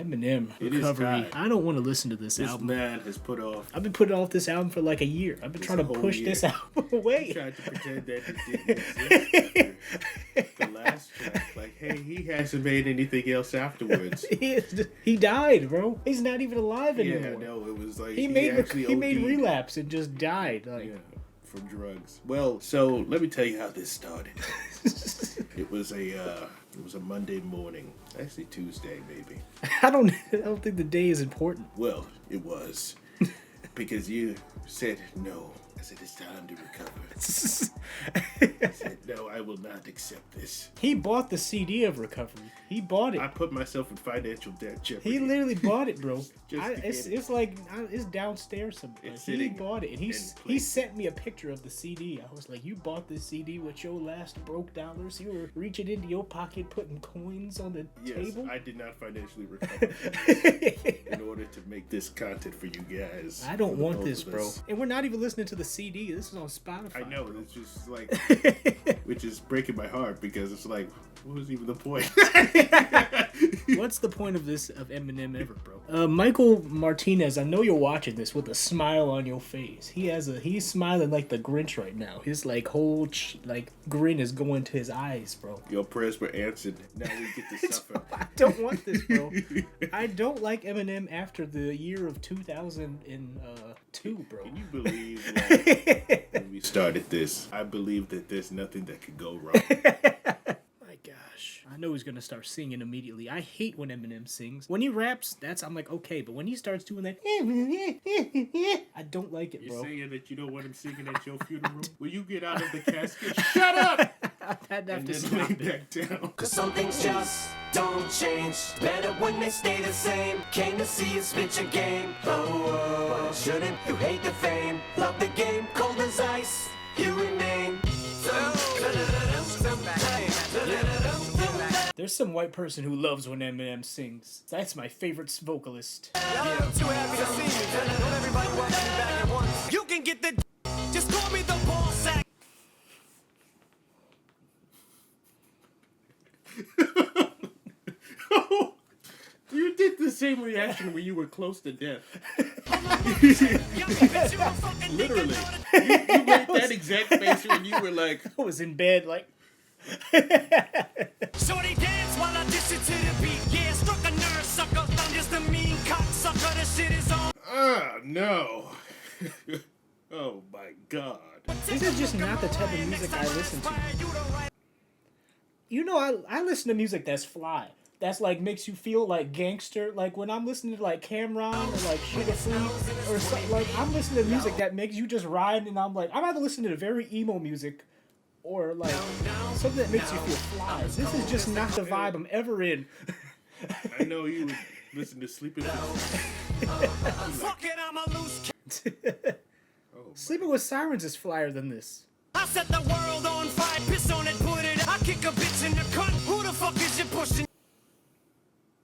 Eminem It is Recovery. time. I don't want to listen to this This album. man has put off. I've been putting off this album for like a year. I've been trying to push this album away. Tried to pretend that it didn't exist. The last track, like, hey, he hasn't made anything else afterwards. He died, bro. He's not even alive anymore. Yeah, no, it was like He made OD'd. Relapse and just died. Like, Yeah, from drugs. Well, so let me tell you how this started. It was a Monday morning, actually Tuesday maybe. I don't think the day is important. Well, it was because you said no. I said it's time to recover. I said no, I will not accept this. He bought the CD of Recovery. He bought it. I put myself in financial debt, Jeffrey. He literally bought it, bro. Just It's downstairs somewhere. It's He sitting bought it, and he in sent me a picture of the CD. I was like, "You bought this CD with your last broke dollars? You were reaching into your pocket, putting coins on the table." I did not financially recover in order to make this content for you guys. I don't want this, bro. And we're not even listening to the CD. This is on Spotify. I know, bro. It's just like, which is breaking my heart because it's like, what was even the point? What's the point of Eminem ever, bro? Michael Martinez, I know you're watching this with a smile on your face. He's smiling like the Grinch right now. His like whole grin is going to his eyes, bro. Your prayers were answered. Now we get to suffer. I don't want this, bro. I don't like Eminem after the year of 2002, bro. Can you believe that when we started this, I believe that there's nothing that could go wrong. My gosh. I know he's gonna start singing immediately. I hate when Eminem sings. When he raps, I'm like, okay, but when he starts doing that, I don't like it, bro. You're saying that you don't want him singing at your funeral? Will you get out of the casket? Shut up! I'd have And to then stop lay it. back down. Cause some things just don't change. Better when they stay the same. Came to see you spit your game. Oh, but shouldn't you hate the fame? Love the game, cold as ice. You remain. There's some white person who loves when Eminem sings. That's my favorite vocalist. I'm too happy to see me. Don't everybody welcome me back at once. You can get the just call me the ball sack. You did the same reaction when you were close to death. Literally. You made that exact face when you were like... I was in bed, like... Shorty dance while I dish it to the beat. Yeah, struck a nerve sucker. I'm just a mean cocksucker. The shit is on. No. Oh my god. This is just not the type of music I listen to. You know, I listen to music that's fly. That's like makes you feel like gangster. Like when I'm listening to like Cameron or like Sugar Free or something, like I'm listening to music that makes you just ride, and I'm like, I'd rather listen to the very emo music or like something that makes you feel fly. This is just not the vibe I'm ever in. I know you would listen to Sleeping Fuck it, I'm a loose. Sleeping with Sirens is flyer than this. I set the world on fire, piss on it, put it. I kick a bitch in the cunt. Who the fuck is you pushing?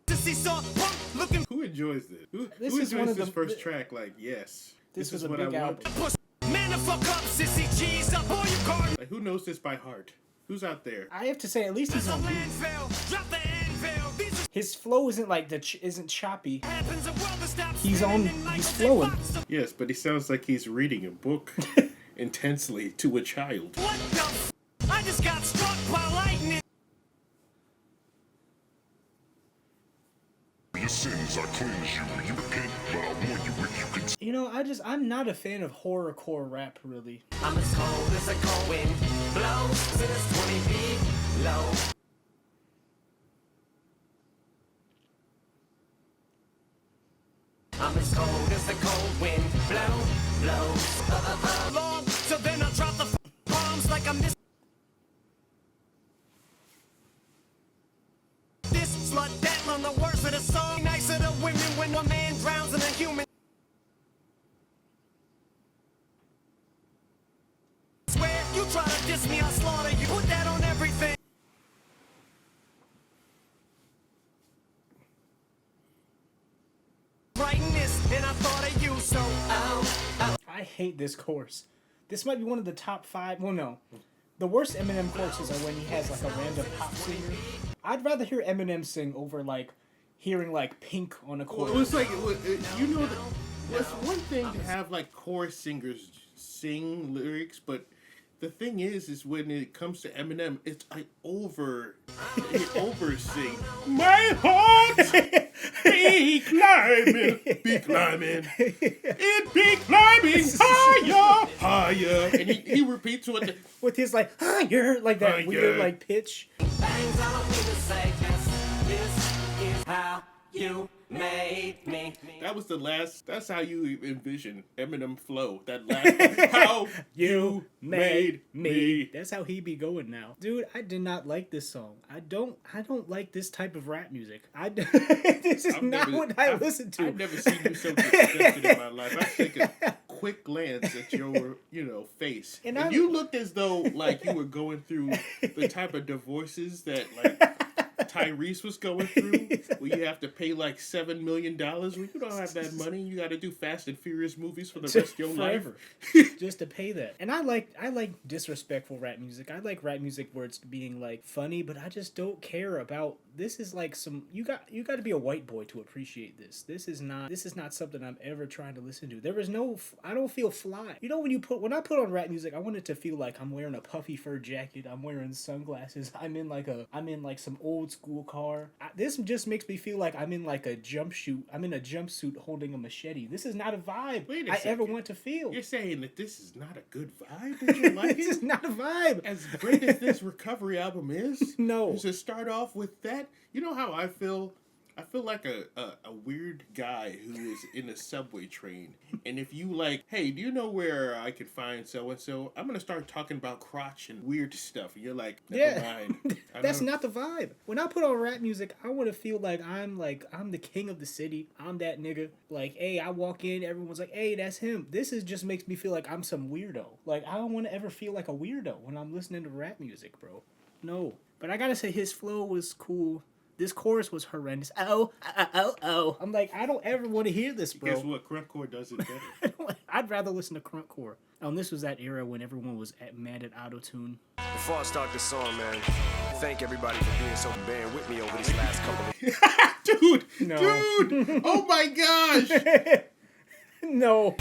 To see some punk looking. Who enjoys this? Who This enjoys is one of this the- first track? Like, yes. This was is a what big I want. album. Push. Man, the fuck up, sissy cheese up, boy, you guard. Like, who knows this by heart? Who's out there? I have to say, at least he's on beat. Landfill, drop the anvil. These His flow isn't like isn't choppy. happens, a world that stops He's spinning like he's a flowing. dead fox. Yes, but he sounds like he's reading a book intensely to a child. What the f? I just got struck by lightning. Your sins are clean as you. You repent, but I warn you if you continue. You know, I'm not a fan of horrorcore rap, really. I'm as cold as a cold wind blows to this 20 feet low. I'm as cold as the cold wind blows. Long, so then I drop the bombs like I'm this slut that on the words of the song. Nice of the women when a man drowns in a human. Swear you try to diss me, I'll slaughter you. Put that on everything. Writing this, and I thought of you, so I hate this chorus. This might be one of the top 5. Well, no. The worst Eminem choruses are when he has like a random pop singer. I'd rather hear Eminem sing over like hearing like Pink on a Well, chorus. it was like, you know, it's one thing to have like chorus singers sing lyrics, but the thing is when it comes to Eminem, it's I over sing. My heart be climbing, it be climbing higher, higher, and he repeats what the. With his like higher, like that Higher. weird like pitch. Things I don't mean to say this is how you made me. That was the last. That's how you envision Eminem flow. That last. How you made me. That's how he be going now, dude. I did not like this song. I don't like this type of rap music. This is not what I listen to. I've never seen you so disgusted in my life. I take a quick glance at your, face, and you looked as though like you were going through the type of divorces that like Tyrese was going through, where you have to pay like $7 million. When you don't have that money, you got to do Fast and Furious movies for the rest of your life, just to pay that. And I like disrespectful rap music. I like rap music where it's being like funny, but I just don't care about. This is like some you got to be a white boy to appreciate this. This is not something I'm ever trying to listen to. There is no. I don't feel fly. You know when I put on rap music, I want it to feel like I'm wearing a puffy fur jacket. I'm wearing sunglasses. I'm in like some old school car. This just makes me feel like I'm in like a jumpsuit. I'm in a jumpsuit holding a machete. This is not a vibe I ever want to feel. You're saying that this is not a good vibe? That you like This is not a vibe. As great as this Recovery album is, No. To start off with that, you know how I feel? I feel like a weird guy who is in a subway train. And if you like, hey, do you know where I can find so-and-so? I'm going to start talking about crotch and weird stuff. And you're like, never mind. That's not the vibe. When I put on rap music, I want to feel like I'm the king of the city. I'm that nigga. Like, hey, I walk in, everyone's like, hey, that's him. This just makes me feel like I'm some weirdo. Like, I don't want to ever feel like a weirdo when I'm listening to rap music, bro. No. But I gotta say, his flow was cool. This chorus was horrendous. Oh. I'm like, I don't ever want to hear this, bro. Guess what? Crunkcore does it better. I'd rather listen to Crunkcore. And this was that era when everyone was mad at auto-tune. Before I start this song, man, thank everybody for being so bearing with me over these last couple of Dude! No. Dude! Oh my gosh! No.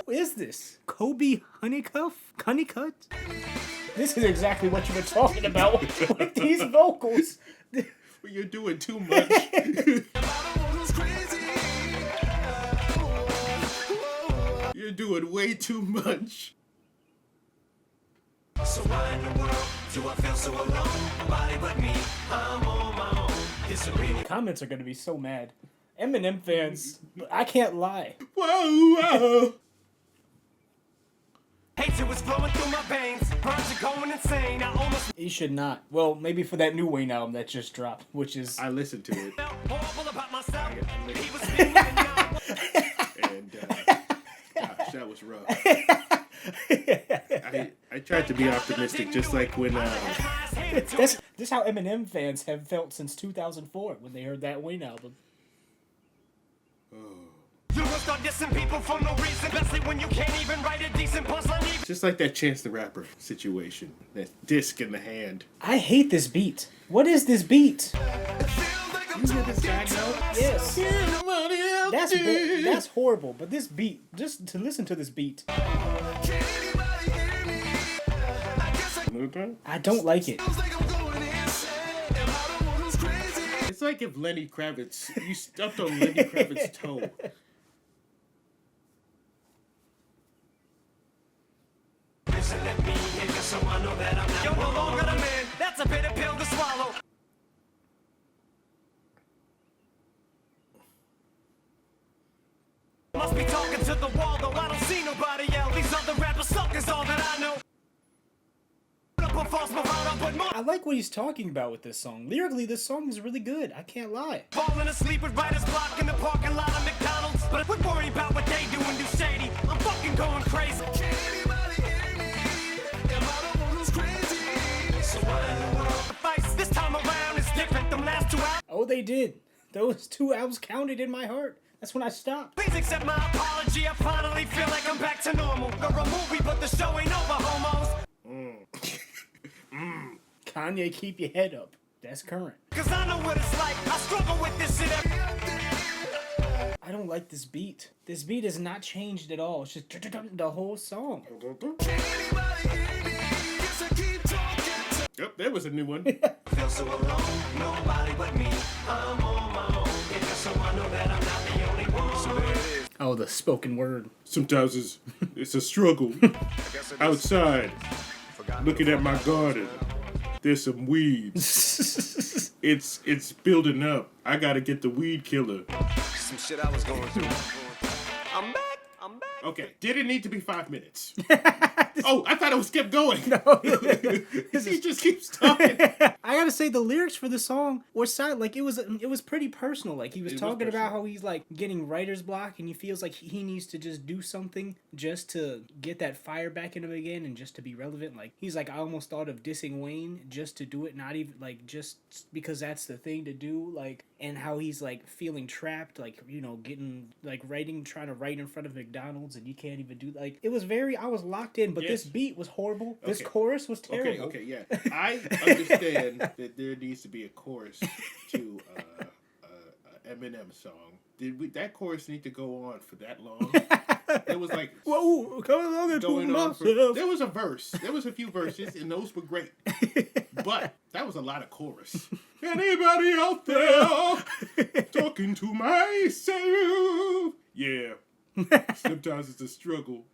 What is this? Kobe Honeycutt? This is exactly what you were talking about with these vocals. You're doing too much. You're doing way too much. So why in the world do I feel so alone? Nobody but me, I'm on my own. It's a really Comments are gonna be so mad. Eminem fans, I can't lie. Whoa! hatred was flowing through my veins. Burns are going insane. I almost He should not. Well, maybe for that new Wayne album that just dropped, which is I listened to it, felt horrible about myself. Yeah, He was feeling and gosh, that was rough. I tried to be optimistic, just like when this how Eminem fans have felt since 2004 when they heard that Wayne album. You will start dissing people for no reason, especially when you can't even write a decent punchline. just like that Chance the Rapper situation, that disc in the hand. I hate this beat. What is this beat? You hear this guy now? Yes. Somebody else did. That's horrible. But this beat, just to listen to this beat, I don't like it. It's like if Lenny Kravitz, you stepped on Lenny Kravitz's toe. Listen, let me hit you so I know that I'm not. You're no longer the man. That's a bitter pill to swallow. Must be talking to the wall, though I don't see nobody else. These other rappers suck is all that I know. Put false bravado, but more. I like what he's talking about with this song. Lyrically, this song is really good. I can't lie. Falling asleep with writer's block in the parking lot of McDonald's. But we're worried about what they do and do shady. I'm fucking going crazy. So why in the world the fights this time around is different than last 2 hours? Oh, they did. Those 2 albums counted in my heart. That's when I stopped. Please accept my apology. I finally feel like I'm back to normal. You're a movie, but the show ain't over, homos. Kanye, keep your head up. That's current. Cause I know what it's like. I struggle with this shit. I don't like this beat. This beat has not changed at all. It's just the whole song. Yep, there was a new one. Feel so alone, nobody but me. I'm on my own. And just so I know that I'm not the only one. So there it is. Oh, the spoken word. Sometimes it's a struggle. Outside, looking at my garden, there's some weeds. It's building up. I gotta get the weed killer. Some shit I was going through. I'm back. Okay, did it need to be 5 minutes? Oh, I thought it was kept going. No, He just keeps talking. I gotta say the lyrics for the song were silent. Like it was pretty personal. Like he was talking about how he's like getting writer's block and he feels like he needs to just do something just to get that fire back in him again and just to be relevant. Like he's like, I almost thought of dissing Wayne just to do it, not even like just because that's the thing to do. Like, and how he's like feeling trapped, like, you know, getting like trying to write in front of McDonald's and you can't even do like it was I was locked in, but this beat was horrible. This chorus was terrible. Okay, yeah. I understand that there needs to be a chorus to Eminem song. Did that chorus need to go on for that long? It was like Whoa, come along and going on for, myself. there was a verse. There was a few verses, and those were great. But that was a lot of chorus. Anybody out there talking to myself? Yeah. Sometimes it's a struggle.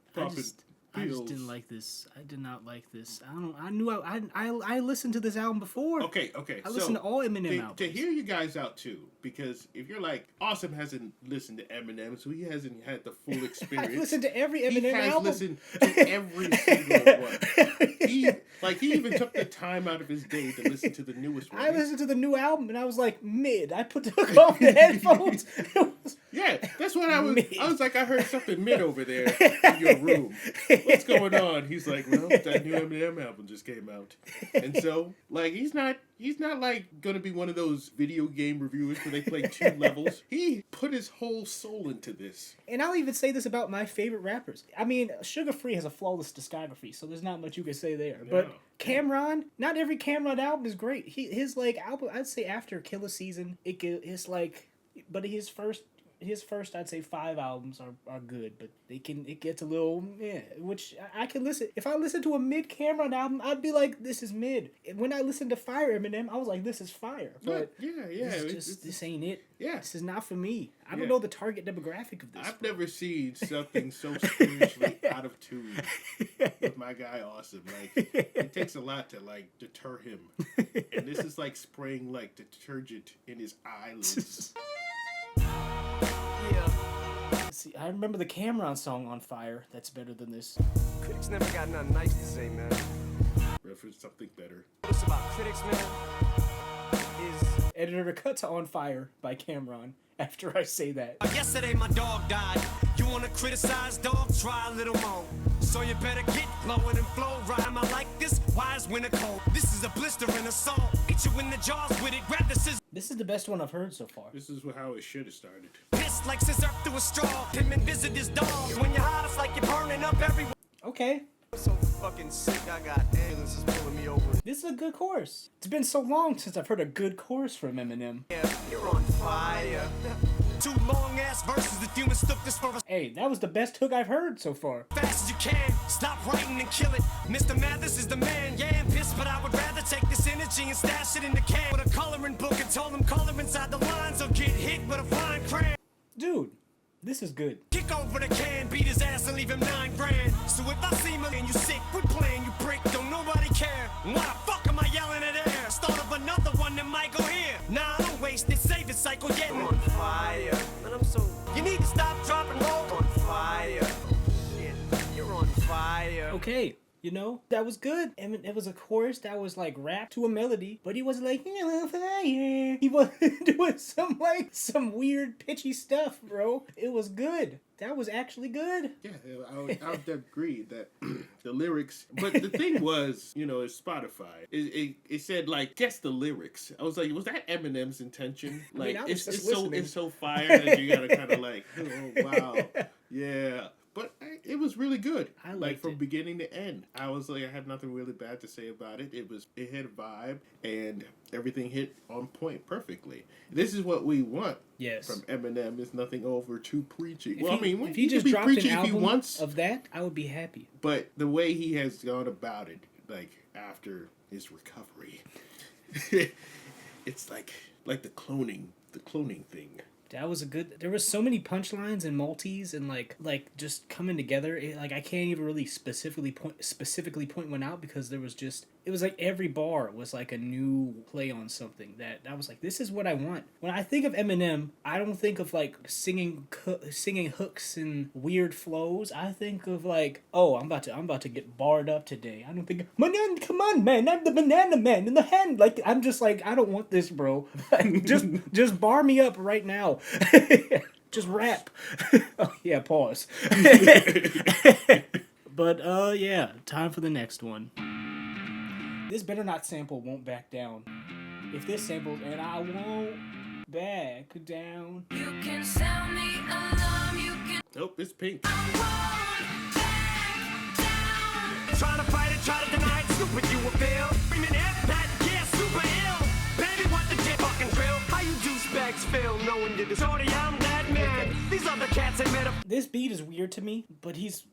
I just didn't like this. I did not like this. I listened to this album before. Okay. I listened to all Eminem albums. To hear you guys out too, because if you're like, Awesome hasn't listened to Eminem, so he hasn't had the full experience. I listened to every Eminem He has album. listened to every single one. He even took the time out of his day to listen to the newest one. I listened to the new album and I was like mid. I took off the headphones. Yeah, that's what I was. Mid. I was like, I heard something mid over there in your room. What's going on? He's like, well, that new Eminem album just came out, and so like he's not like gonna be one of those video game reviewers where they play 2 levels. He put his whole soul into this. And I'll even say this about my favorite rappers. I mean, Sugar Free has a flawless discography, so there's not much you can say there. No. But Cameron, not every Cameron album is great. His like album, I'd say after Killer Season, it's like, but his first I'd say 5 albums are good, but it gets a little which I can listen. If I listen to a mid Cameron album, I'd be like, this is mid. When I listened to Fire Eminem, I was like, this is fire. But this ain't it. Yeah, this is not for me. I don't know the target demographic of this. I've never seen something so spiritually out of tune with my guy Awesome. Like it takes a lot to like deter him, and this is like spraying like detergent in his eyelids. Yeah. See, I remember the Cameron song On Fire. That's better than this. Critics never got nothing nice to say, man. Reference something better. What's about critics, man? Is editor cut to On Fire by Cameron after I say that. Yesterday my dog died. You wanna criticize, dog? Try a little more. So you better get blowing and flow. Rhyme I like this. Why is winter cold? This is a blister in a song. Hit you in the jaws with it. Grab the scissors. This is the best one I've heard so far. This is how it should have started. Piss like scissor through a straw. Him and visit his dog. When you're hot, it's like you're burning up everywhere. Okay. I'm so fucking sick. I got ambulances pulling me over. This is a good chorus. It's been so long since I've heard a good chorus from Eminem. Yeah, you're on fire. 2 long ass verses. If you mistook this for a Hey, that was the best hook I've heard so far. fast as you can. Stop writing and kill it. Mr. Mathis is the man. Yeah, I'm pissed, but I would rather take this energy and stash it in the can with a coloring book and told him color inside the lines or get hit with a fine crayon. Dude, this is good. Kick over the can, beat his ass and leave him 9 grand. So if I see me and you sick, quit playing, you prick. Don't nobody care. Why the fuck am I yelling at air? Start of another one that might go here. Nah, don't waste it. Save it, cycle getting I'm on fire. Man, I'm so You need to stop, drop, and roll. on fire. Shit, you're on fire. Okay. You know, that was good. I mean, it was a chorus that was like rap to a melody, but he wasn't like, fire. He wasn't doing some weird pitchy stuff, bro. It was good. That was actually good. Yeah, I would agree that the lyrics. But the thing was, it's Spotify. It said like guess the lyrics. I was like, was that Eminem's intention? Like, I was just it's so fire that you gotta kind of like, oh wow, yeah. But it was really good. I like liked from it. beginning to end. I was like, I had nothing really bad to say about it. It had a vibe, and everything hit on point perfectly. This is what we want. Yes. From Eminem is nothing over too preachy. If he just be dropped an preachy if he album wants, of that, I would be happy. but the way he has gone about it, like after his recovery, it's like the cloning thing. That was a good. There was so many punchlines and multis and like just coming together. I can't even really specifically point one out because it was like every bar was like a new play on something that I was like, this is what I want. When I think of Eminem, I don't think of like singing hooks and weird flows. I think of like, oh, I'm about to get barred up today. I don't think, man, come on, man, I'm the banana man in the hand. Like I'm just like, I don't want this, bro. just bar me up right now. Just rap. Oh yeah, pause. But yeah, time for the next one. This better not sample won't back down. If this samples and I won't back down. You can sound the alarm, you can Nope, it's Pink. I won't back down. Try to fight it, try to deny it, stupid you will fail. Screaming F that, yeah, super ill. Baby, what the dick fucking drill? How you douchebags feel knowing you're the shorty, I'm that man. These other cats ain't made a This beat is weird to me, but he's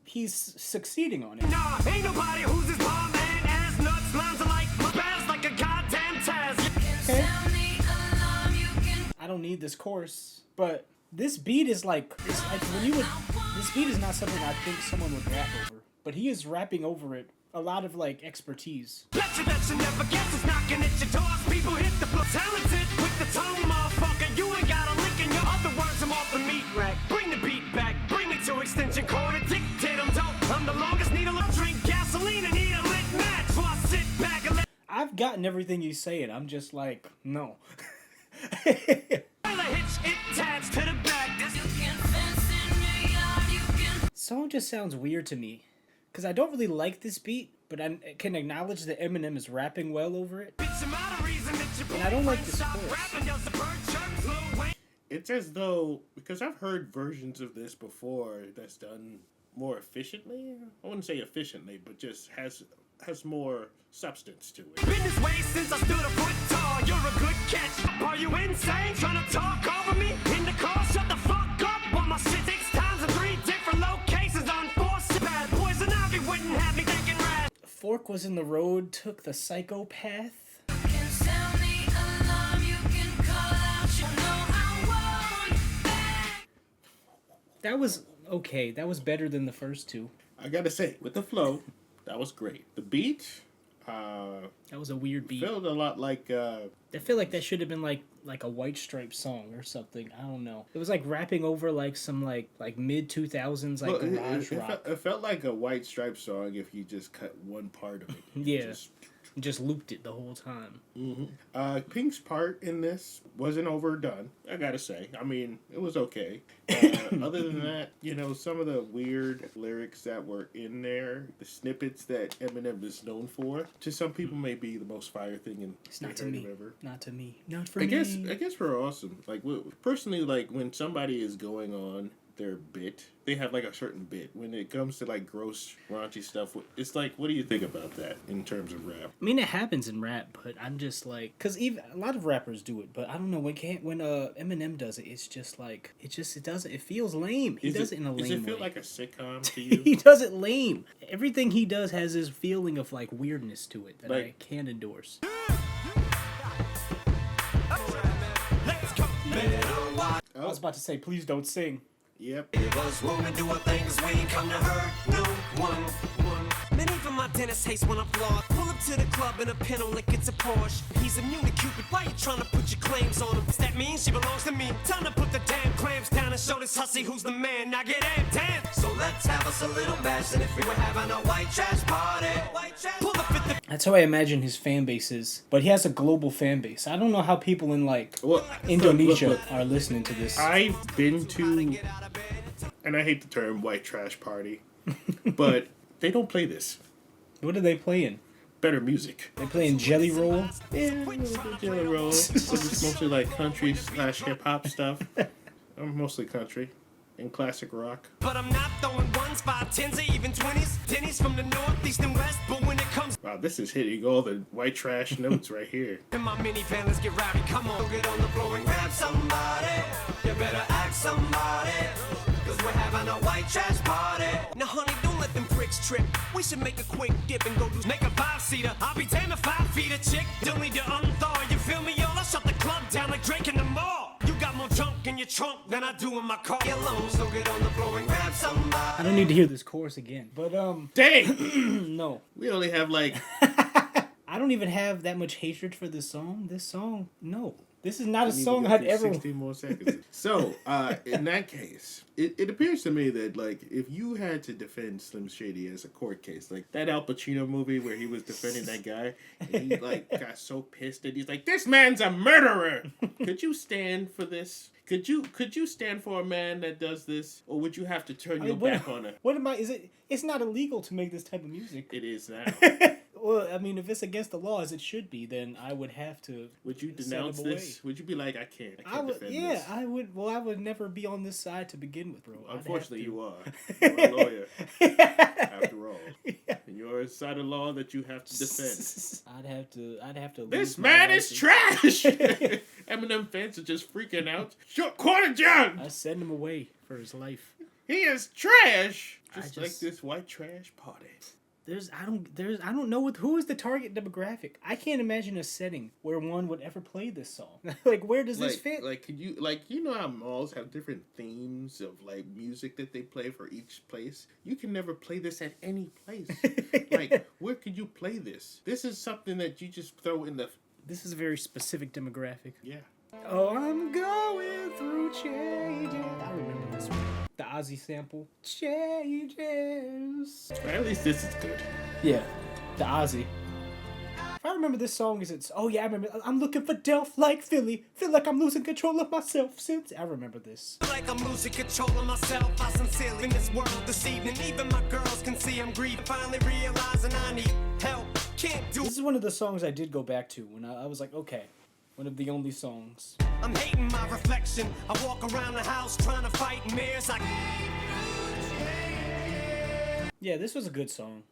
succeeding on it. nah. Ain't nobody who's his bomb and ass nuts lines alike. My bass like a goddamn Taz. Sound the alarm, you can I don't need this chorus, but this beat is like, it's like when you would. This beat is not something I think someone would rap over, but he is rapping over it. A lot of like expertise. Bet you never guess it's knocking at your doors. People hit the floor. Talented with the tone, motherfucker. You ain't got a lick in your other words. I'm off the meat rack. Bring the beat back. Bring me to extension cord. Dictate I'm dope. I'm the longest needle. I drink gasoline and eat a lit match. So I sit back and let I've gotten everything you saying. I'm just like, no. the hitch attached to the back. This fence in your yard, you can Song just sounds weird to me. Because I don't really like this beat, but I can acknowledge that Eminem is rapping well over it. bitch amount of reason that you And I don't like this stop chorus. rapping. Does the bird chirp Lil Wayne? It's as though, because I've heard versions of this before that's done more efficiently. I wouldn't say efficiently, but just has more substance to it. Been this way since I stood a foot tall. You're a good catch. Are you insane? Trying to talk over me? In the car, shut the fuck up. While my shit 6 times in 3 different locations on 4 bad boys and Ivy wouldn't have me thinking right. Fork was in the road, took the psychopath. sound the alarm, you can call out, you know I won't back. That was okay. That was better than the first two. I gotta say, with the flow, that was great. The beat, That was a weird beat. felt a lot like, I feel like that should have been like a White Stripe song or something. I don't know. It was like rapping over like some like mid 2000s like well, garage rock. it felt like a White Stripe song if you just cut one part of it. Yeah. Just looped it the whole time. Pink's part in this wasn't overdone, I gotta say. I mean, it was okay. Other than that, some of the weird lyrics that were in there, the snippets that Eminem is known for, to some people may be the most fire thing in It's not they to heard me. ever. Not to me. Not for I me. guess we're awesome. Like personally, like when somebody is going on their bit, they have like a certain bit. When it comes to like gross, raunchy stuff, it's like, what do you think about that in terms of rap? I mean, it happens in rap, but I'm just like, because even a lot of rappers do it, but I don't know when Eminem does it, it's just like it doesn't. It feels lame. He does it in a lame way. Does it feel like a sitcom to you? He does it lame. Everything he does has this feeling of like weirdness to it that I can't endorse. Let's go. Better watch. I was about to say, please don't sing. Yep. It was when we do our thing, 'cause we ain't come to hurt no one. Man, even my dentist hates when I'm flawed. Pull up to the club in a pinto like it's a Porsche. He's immune to Cupid, why you trying to put your claims on him? Does that mean she belongs to me? Time to put the damn clamps down and show this hussy who's the man. Now get amped, damn. So let's have us a little bash, and if we were having a white trash party, pull up at the That's how I imagine his fan base is. But he has a global fan base. I don't know how people in like Well, Indonesia look. are listening to this. I've been to, and I hate the term white trash party, but they don't play this. What are they playing? Better music. They playing Jelly Roll? Yeah, a little bit Jelly Roll. It's mostly like country / hip hop stuff. I'm mostly country. in classic rock. But I'm not throwing ones, 5, 10s, or even 20s. Denny's from the north, east, and west. But when it comes Wow, this is hitting all the white trash notes right here. to my minivan, let's get rowdy. Come on, get on the floor and grab somebody. You better ask somebody. Cause we're having a white trash party. Now, honey, don't let them pricks trip. We should make a quick dip and go make a 5-seater. I'll be damn if 5 feet a chick. Don't need to unthaw. You feel me, y'all? I'll shut the club down like Drake in the mall. You got more junk in your trunk than I do in my car. Get alone, so get on the floor and grab somebody. I don't need to hear this chorus again. But Dang! no. We only have like... I don't even have that much hatred for this song. This song, no. This is not a need to song go I'd through ever... 16 more seconds. So, in that case, it appears to me that, like, if you had to defend Slim Shady as a court case, like that Al Pacino movie where he was defending that guy, and he, like, got so pissed that he's like, this man's a murderer! Could you stand for this? Could you stand for a man that does this? Or would you have to turn your back on it? What am I... Is it... It's not illegal to make this type of music. It is now. Well, I mean, if it's against the law, as it should be, then I would have to... Would you set denounce him away. this? Would you be like, I can't I would, defend yeah, this? I would. Well, I would never be on this side to begin with, bro. Unfortunately, you are. You're a lawyer, after all. And you're a side of law that you have to defend. I'd have to. This lose my man is license. trash! Eminem fans are just freaking out. Short quarter John! I send him away for his life. He is trash! Just like just- this white trash party. I don't know who is the target demographic. I can't imagine a setting where one would ever play this song. Like, where does this fit? Like, could you, like, you know how malls have different themes of, like, music that they play for each place? You can never play this at any place. Like, where could you play this? This is something that you just throw in the... This is a very specific demographic. Yeah. Oh, I'm going through changes. I remember this one. The Ozzy sample. Changes. Or at least this is good. Yeah, the Ozzy. If I remember this song, oh yeah, I remember. I'm looking for Delph like Philly. Feel like I'm losing control of myself since. I remember this. Like I'm losing control of myself. I sincerely in this world this evening. Even my girls can see I'm grieving. Finally realizing I need help. Can't do. This is one of the songs I did go back to when I was like, okay, one of the only songs. I'm hating my reflection. I walk around the house trying to fight mirrors. Yeah, this was a good song.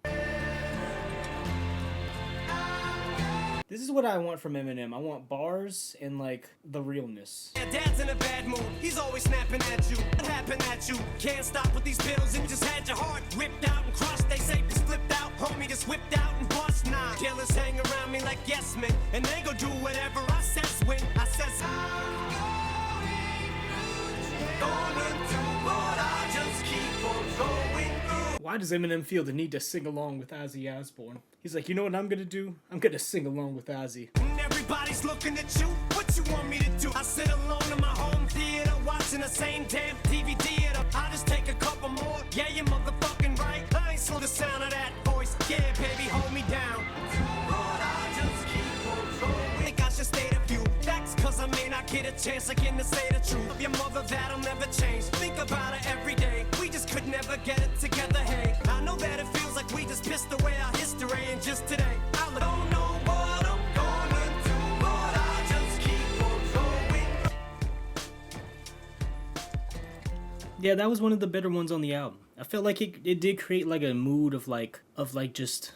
This is what I want from Eminem. I want bars and, like, the realness. Yeah, Dad's in a bad mood. He's always snapping at you. What happened at you? Can't stop with these pills and you just had your heart ripped out and crushed. They say just flipped out. Homie just whipped out and bust. Nah, killers hang around me like yes men. And they go do whatever I says when I says gonna do what I just keep on going through. Why does Eminem feel the need to sing along with Ozzy Osbourne? He's like, you know what I'm gonna do? I'm gonna sing along with Ozzy. And everybody's looking at you. What you want me to do? I sit alone in my home theater watching the same damn TV theater. I just take a couple more. Yeah, you motherfucking right. I ain't slow the sound of that voice. Yeah, baby, hold me down. Lord, I just keep on going. Think I should state a few facts, cause I may not get a chance again to say the truth. Of your mother, that'll never change. Think about her every day. We just could never get it together, hey. I know that it feels like we just pissed away our history, and just today, I don't know what I'm gonna do, but I just keep on going. Yeah, that was one of the better ones on the album. I felt like it did create like a mood of just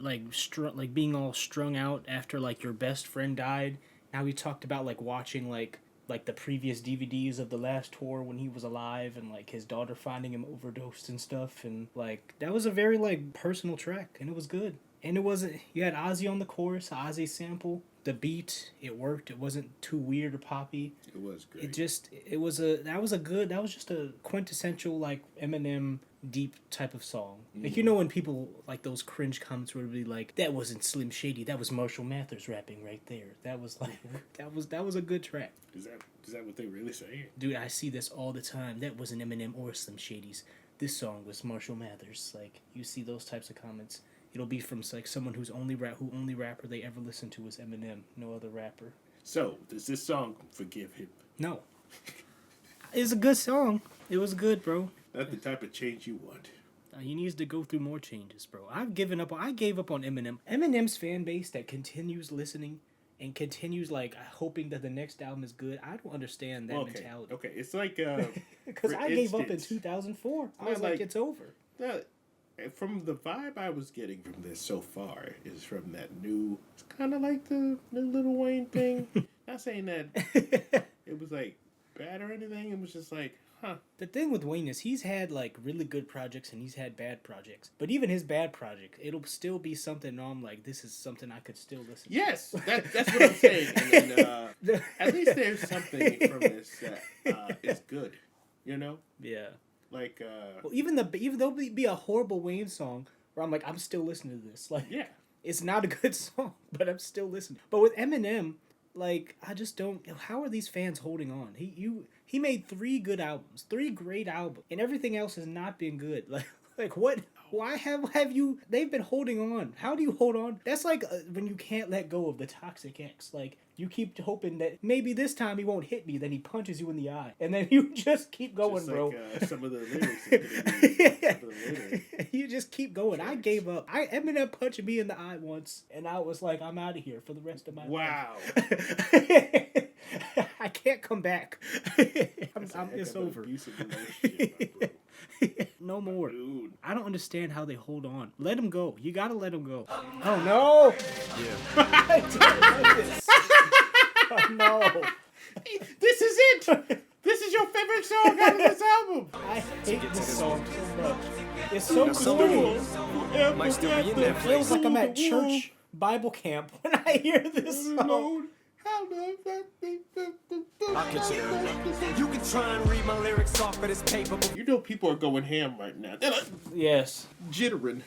like being all strung out after like your best friend died. Now we talked about like watching like the previous DVDs of the last tour when he was alive, and like his daughter finding him overdosed and stuff, and like that was a very like personal track, and it was good. And it wasn't, you had Ozzy on the chorus, Ozzy sample, the beat, it worked. It wasn't too weird or poppy. It was great. That was just a quintessential like Eminem deep type of song. Like, you know, when people like those cringe comments would be like, that wasn't Slim Shady, that was Marshall Mathers rapping right there. That was like that was a good track. Is that what they really say? Dude, I see this all the time. That wasn't Eminem or Slim Shady's. This song was Marshall Mathers. Like, you see those types of comments. It'll be from like someone who only rapper they ever listen to is Eminem, no other rapper. So, does this song forgive him? No. It's a good song. It was good, bro. Not the type of change you want. He needs to go through more changes, bro. I gave up on Eminem. Eminem's fan base that continues listening and continues like hoping that the next album is good. I don't understand that mentality. Okay, it's like because I gave up in 2004. I was like, it's over. From the vibe I was getting from this so far is from that new. It's kind of like the Lil Wayne thing. Not saying that it was like bad or anything. It was just like, huh. The thing with Wayne is he's had like really good projects and he's had bad projects. But even his bad project, it'll still be something I'm like, this is something I could still listen to. Yes, that's what I'm saying. And at least there's something from this that is good, you know? Yeah. Like, well, even though it be a horrible Wayne song, where I'm like, I'm still listening to this. Like, yeah, it's not a good song, but I'm still listening. But with Eminem, like, I just don't. How are these fans holding on? He made 3 good albums, 3 great albums, and everything else has not been good. Like what? Why have you? They've been holding on. How do you hold on? That's like when you can't let go of the toxic ex. Like you keep hoping that maybe this time he won't hit me. Then he punches you in the eye, and then you just keep going, just bro. Like, some of the lyrics. You just keep going. I gave up. Eminem punched me in the eye once, and I was like, I'm out of here for the rest of my life. Wow. I can't come back. It's over. No more. Dude. I don't understand how they hold on. Let him go. You gotta let him go. Oh no! Yeah. I don't like this. Oh no! This is it. This is your favorite song out of this album. I hate this song so much. It's so Somebody might still be in that It feels place. like I'm at church Bible camp when I hear this song. I'll consider it. You can try and read my lyrics off of this paper, but You know people are going ham right now. They're like Yes. jittering.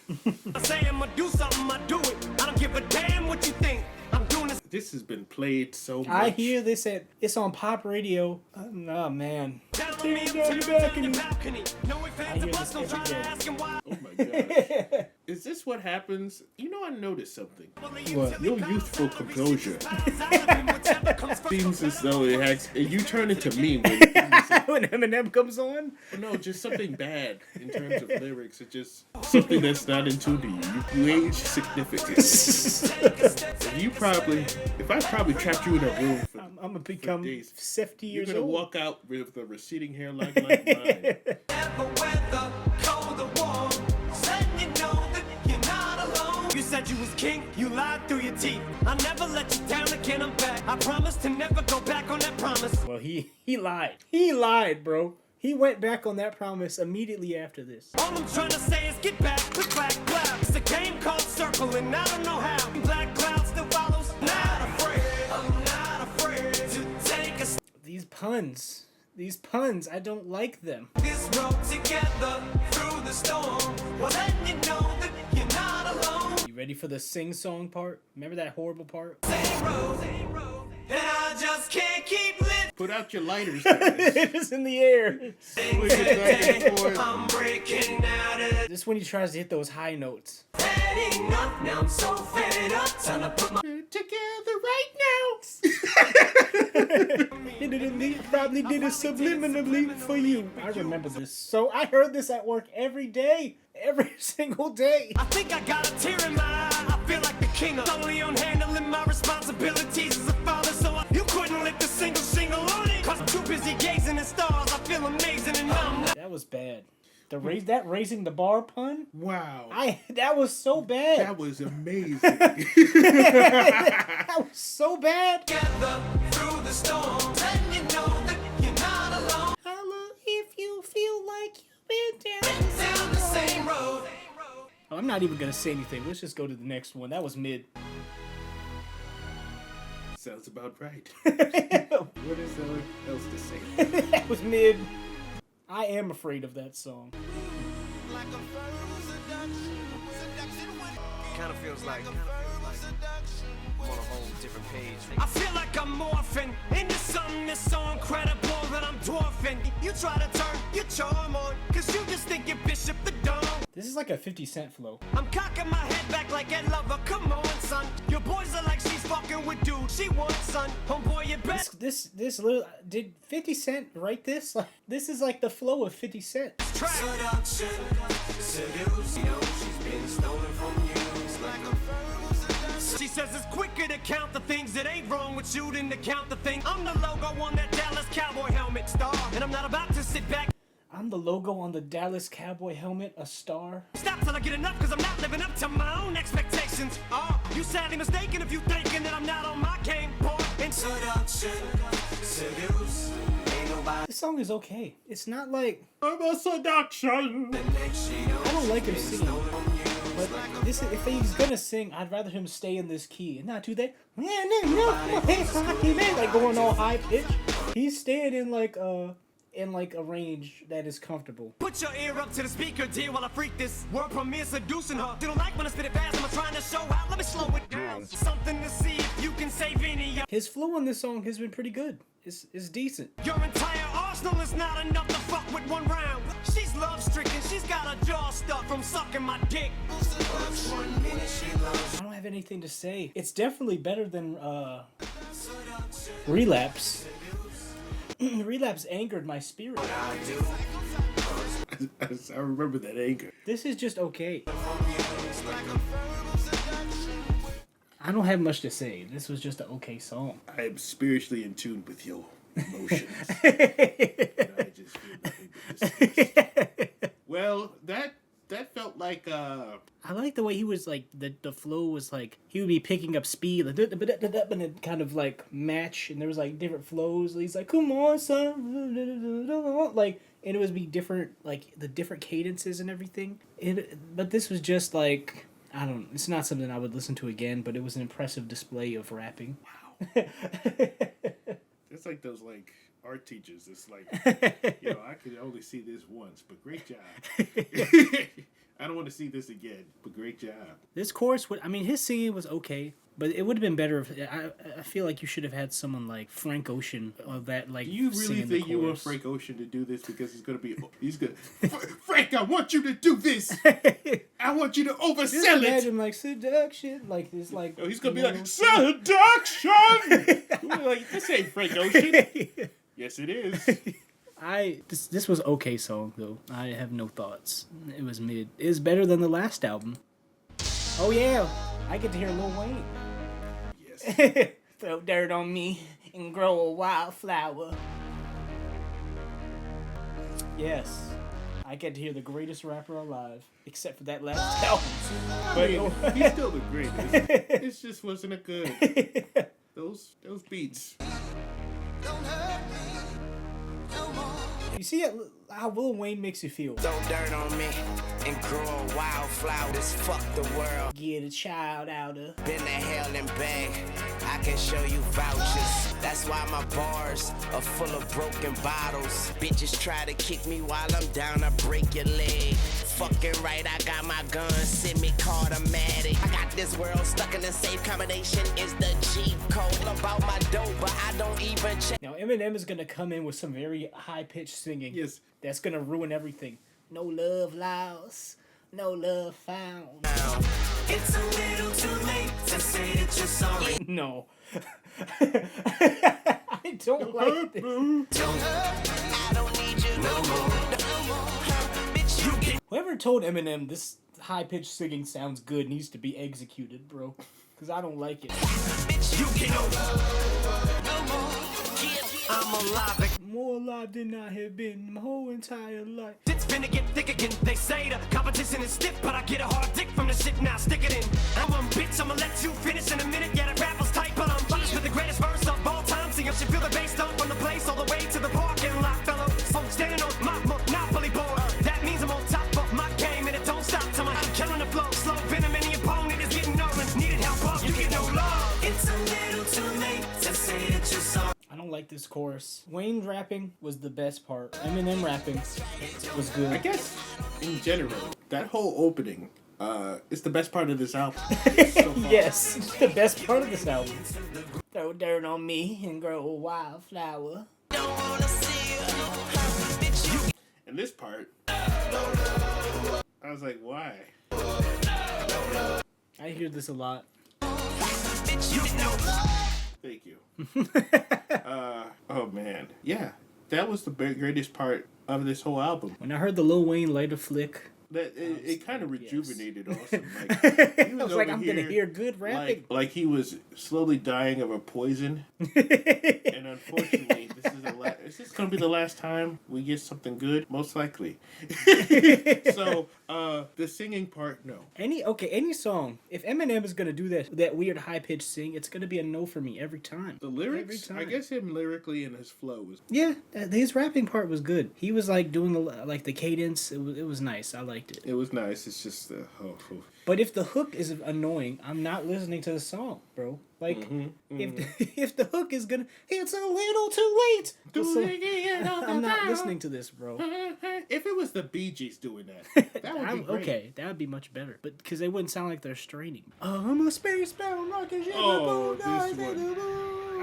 I say I'm gonna do something, I do it. I don't give a damn what you think. I'm doing this. This has been played so much. I hear this it's on pop radio. Oh man. Down on me, I'm tearing down the balcony. No ifs, ands, or hear buts, this don't try every to day. ask him why. Oh my gosh. Is this what happens? You know, I noticed something. What? Your youthful composure seems as though you turn into me When Eminem comes on? no, just something bad in terms of lyrics. It's just something that's not in tune to you. You age significantly. If I probably trapped you in a room for I'm gonna become days, 50 you're years gonna old. walk out with a receding hairline like mine. You said you was king, you lied through your teeth. I never let you down again, I'm back. I promise to never go back on that promise. Well, he lied. He lied, bro. He went back on that promise immediately after this. All I'm trying to say is get back, click, clack, clap. It's a game called Circle, and I don't know how. Black cloud still follows. I'm not afraid to take a These puns, I don't like them. this road together through the storm. Well, then you know that you're not alone. You ready for the sing-song part? Remember that horrible part? Same road, and I just can't keep living. Put out your lighters, guys. It is in the air. Swing it back and forth. I'm breaking out of This is when he tries to hit those high notes. that enough. Now I'm so fed up. Time to put my Together right now. Probably did it subliminally for you. I remember this. So I heard this at work every day. Every single day. I think I got a tear in my eye. I feel like the king of only on handling my responsibilities as a father. So you couldn't lift a single on it. Cause I'm too busy gazing at stars. I feel amazing and I'm not. That was bad. That raising the bar pun? Wow. That was so bad. That was amazing. That was so bad. Together through the storm. Letting you know that you're not alone. Holla if you feel like you've been down. Down the same road. Oh, I'm not even gonna say anything. Let's just go to the next one. That was mid. Sounds about right. What is there else to say? That was mid. I am afraid of that song. Kind of feels like I'm on a whole different page. I feel like I'm morphing into something that's so incredible that I'm dwarfing. You try to turn your charm on, cause you just think you're Bishop the Dawn. This is like a 50 Cent flow. I'm cocking my head back like Ed Lover. Come on, son. Your boys are like she's fucking with dude. She wants son. Homeboy, you best. This little did 50 Cent write this? Like, this is like the flow of 50 Cent. Track. Seduction, seduce, you know she's been stolen from you. It's like a She's says it's quicker to count the things that ain't wrong with you than to count the thing. I'm the logo on that Dallas Cowboy helmet star, and I'm not about to sit back. I'm the logo on the Dallas Cowboy helmet, a star. Stop till I get enough, cause I'm not living up to my own expectations. Oh, you sadly mistaken if you thinking that I'm not on my game, boy. Introduction, seduce, ain't nobody. This song is okay. It's not like I'm a seduction. I don't like him singing, but this if he's gonna sing, I'd rather him stay in this key and not do that. Like going all high pitch. He's staying in like a range that is comfortable. Put your ear up to the speaker, dear, while I freak this world premiere seducing her. You don't like when I spit it fast, I'm trying to show out. Let me slow it down. Something to see if you can save any. His flow on this song has been pretty good. It's decent. Your entire arsenal is not enough to fuck with one round. She's love stricken, she's got a jaw stuck from sucking my dick. I don't have anything to say. It's definitely better than Relapse. Relapse angered my spirit. I remember that anger. This is just okay. I don't have much to say. This was just an okay song. I am spiritually in tune with your emotions. I just feel nothing but disgust. Well, that felt like I like the way he was like the flow was like he would be picking up speed like, and it kind of like match, and there was like different flows. He's like, come on son, like, and it would be different, like the different cadences and everything. But this was just like, I don't, it's not something I would listen to again, but it was an impressive display of rapping. wow. It's like those like art teachers. It's like, I could only see this once, but great job. I don't want to see this again, but great job. This chorus, his singing was okay, but it would have been better if I feel like you should have had someone like Frank Ocean of that like. Do you really think you want Frank Ocean to do this because he's gonna Frank, I want you to do this. I want you to oversell Just imagine like seduction, like this, like. Oh, he's gonna be like seduction. Like, this ain't Frank Ocean. Yes, it is. This was okay song though. I have no thoughts. It was mid. It is better than the last album. Oh yeah, I get to hear Lil Wayne. Yes. Throw dirt on me and grow a wildflower. Yes, I get to hear the greatest rapper alive, except for that last album. But he's still the greatest. It just wasn't a good. Those beats. You see how Lil Wayne makes you feel. Throw dirt on me and grow a wildflower. This fuck the world. Get a child out of. Been to hell and back. I can show you vouchers. That's why my bars are full of broken bottles. Bitches try to kick me while I'm down, I break your leg. Fucking right, I got my gun, semi-automatic. I got this world stuck in the safe combination. Is the G code about my dope, but I don't even check. Now Eminem is gonna come in with some very high-pitched singing. Yes. That's gonna ruin everything. No love lost, no love found. It's a little too late to say that you're sorry. No. I don't like this. I don't need you no more. Bitch, you get Whoever told Eminem this high-pitched singing sounds good needs to be executed, bro. Because I don't like it. bitch, you get no more. I'm alive. More alive than I have been my whole entire life. It's finna get thick again. They say the competition is stiff, but I get a hard dick from the shit. Now stick it in. I'm a bitch, I'ma let you finish in a minute. Yeah, that rappers tight, but I'm finished with the greatest verse of all time. See, I should feel the bass dump from the place all the way to the parking lot, fellow. So standing on my monopoly board. That means I'm on top of my game, and it don't stop till I'm killing the flow. Slow venom, and the opponent is getting orange. Needed help up, you get no love. It's a little too late to say that you're sorry. I don't like this chorus. Wayne rapping was the best part. Eminem rapping was good. I guess in general, that whole opening is the best part of this album. So far. Yes, it's the best part of this album. Throw dirt on me and grow a wildflower. And this part, I was like, why? I hear this a lot. Thank you. Oh man, yeah, that was the greatest part of this whole album. When I heard the Lil Wayne lighter flick, That it kind of rejuvenated Awesome. Like, he I was like, I'm gonna hear good rapping. Like he was slowly dying of a poison. And unfortunately, is this gonna be the last time we get something good? Most likely. So the singing part, no. Any song. If Eminem is gonna do that weird high pitched sing, it's gonna be a no for me every time. The lyrics, I guess him lyrically and his flow was. Yeah, his rapping part was good. He was like doing the cadence. It was nice. I liked it. It was nice. It's just But if the hook is annoying, I'm not listening to the song, bro. Like, if the hook is gonna, it's a little too late. I'm not listening to this, bro. If it was the Bee Gees doing that, that would be great. Okay, that would be much better. But because they wouldn't sound like they're straining. I'm a spacebound rocket ship. Oh, this one.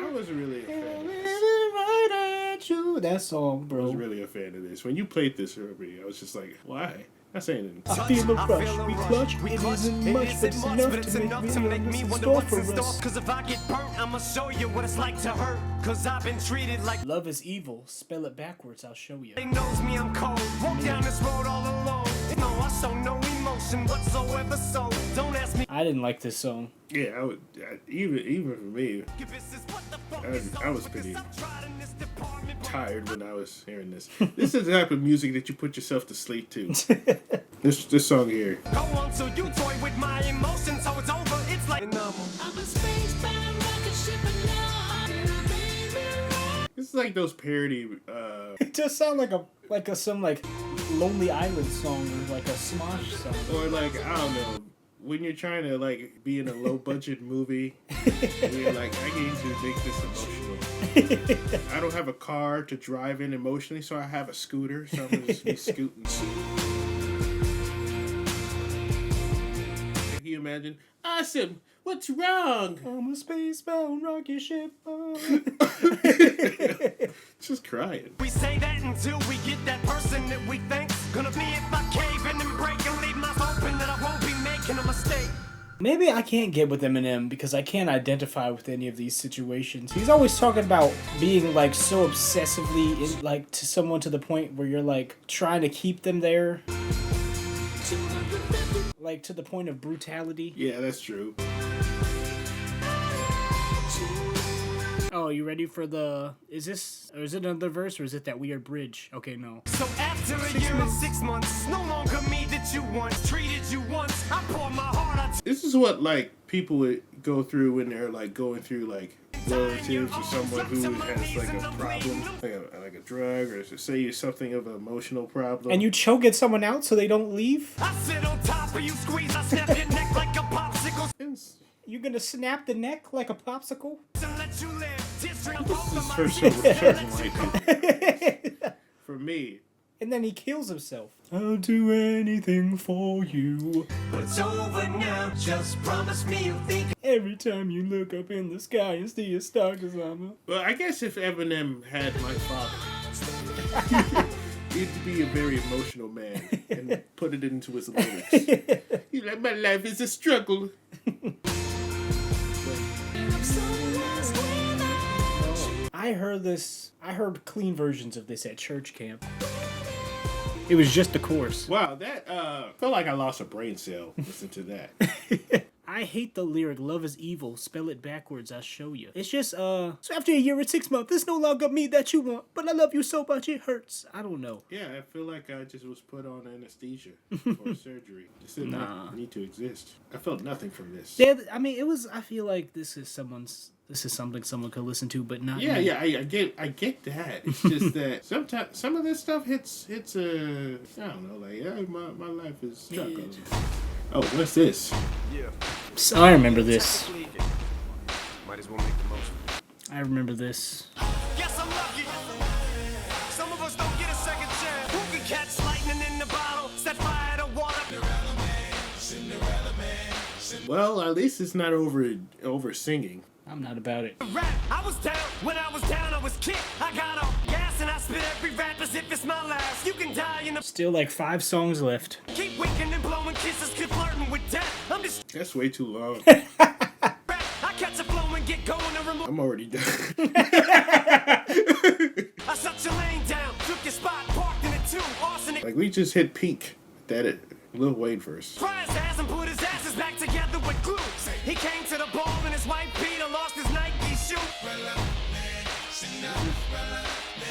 I was really a fan of this. Right at you. That song, bro. I was really a fan of this. When you played this earlier, I was just like, why? Not saying anything. I feel a rush, we clutch, it isn't much, but it's enough to make me wonder what's in store. Cause if I get burnt, I'ma show you what it's like to hurt. Cause I've been treated like love is evil, spell it backwards, I'll show you. they knows me, I'm cold. Walk down this road all alone. No, I show no emotion whatsoever, so don't ask me. I didn't like this song. Yeah, I would. Even for me, I was pretty tired when I was hearing this. This is the type of music that you put yourself to sleep to. This song here. Go on, so you toy with my emotions, so it's over. It's like I'm a spacebound rocket ship and This is like those parody. It just sound like some Lonely Island song or like a Smosh song. Or like, I don't know, when you're trying to like be in a low budget movie, and you're like, I need to make this emotional. I don't have a car to drive in emotionally, so I have a scooter, so I'm gonna just be scooting. Can you imagine? Awesome! What's wrong? I'm a spacebound rocket ship. Just crying. we say that until we get that person that we think's gonna be if I cave in and break and leave my open that I won't be making a mistake. Maybe I can't get with Eminem because I can't identify with any of these situations. He's always talking about being like so obsessively like to someone to the point where you're like trying to keep them there. Like to the point of brutality. Yeah, that's true. Oh, you ready for the... Is it another verse or is it that weird bridge? Okay, no. So after a year and 6 months, no longer me that you once treated you once. I poured my heart out. This is what like people would go through when they're like going through like relatives or someone who has like a problem, like a drug, or say something of an emotional problem. And you choking someone out so they don't leave? I sit on top of you, squeeze, I snap your neck like a popsicle. You gonna snap the neck like a popsicle? Let you live. This is for certain white people. For me. And then he kills himself. I'll do anything for you. But it's over now. Just promise me you'll think. Every time you look up in the sky and see a star, 'cause I'm a... Well, I guess if Eminem had my father, he'd be a very emotional man and put it into his lyrics. He's like, my life is a struggle. I heard clean versions of this at church camp. It was just the chorus. Wow, that felt like I lost a brain cell listening to that. I hate the lyric, love is evil, spell it backwards, I'll show you. It's just, so after a year and 6 months, it's no longer me that you want, but I love you so much it hurts. I don't know. Yeah, I feel like I just was put on anesthesia for surgery. This didn't need to exist. I felt nothing from this. Yeah, I mean, I feel like this is something someone could listen to, but not me. Yeah, I get that. It's just that sometimes some of this stuff hits I don't know, like my life is struggle. Oh, what's this? Yeah. So I remember this. Might as well make the most of it. I remember this. Guess I'm lucky. Some of us don't get a second chance. Who can catch lightning in the bottle? Set fire to water. Cinderella man. Well, at least it's not over singing. I'm not about it. Rap. I was down. When I was down, I was kicked. I got on gas and I spit every rap as if it's my last. You can die in the... Still like 5 songs left. Keep winking and blowing kisses, keep flirting with death. I'm just... That's way too long. I catch a flow and get going and remove... I'm already done. I shut your lane down, took your spot, parked in it too. Arson it. Like we just hit peak. That it. Lil Wayne verse. Fry his ass and put his asses back together with glue. He came to the ball and his white Peter lost his Nike shoe.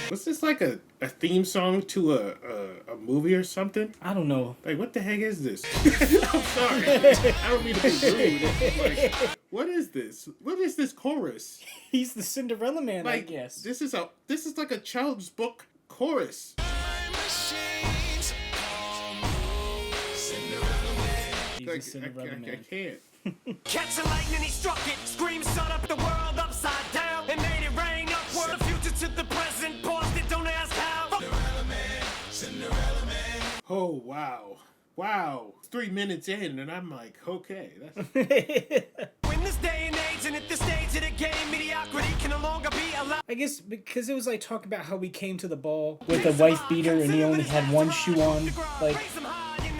Was this like a theme song to a movie or something? I don't know. Like, what the heck is this? I'm sorry. I don't mean to be rude. Like, what is this? What is this chorus? He's the Cinderella Man, Like, I guess. this is like a child's book chorus. He's Like, the Cinderella I Man. can't. Catch a lightning, he struck it. Scream, shut up the world upside down. And made it rain upward. The future to the present. Paused it, don't ask how. Oh, wow. Wow. 3 minutes in, and I'm like, okay. That's... In this day and age, and at this stage of the game, mediocrity can no longer be allowed. I guess because it was like talking about how we came to the ball with a wife beater and he only had one shoe on. Like,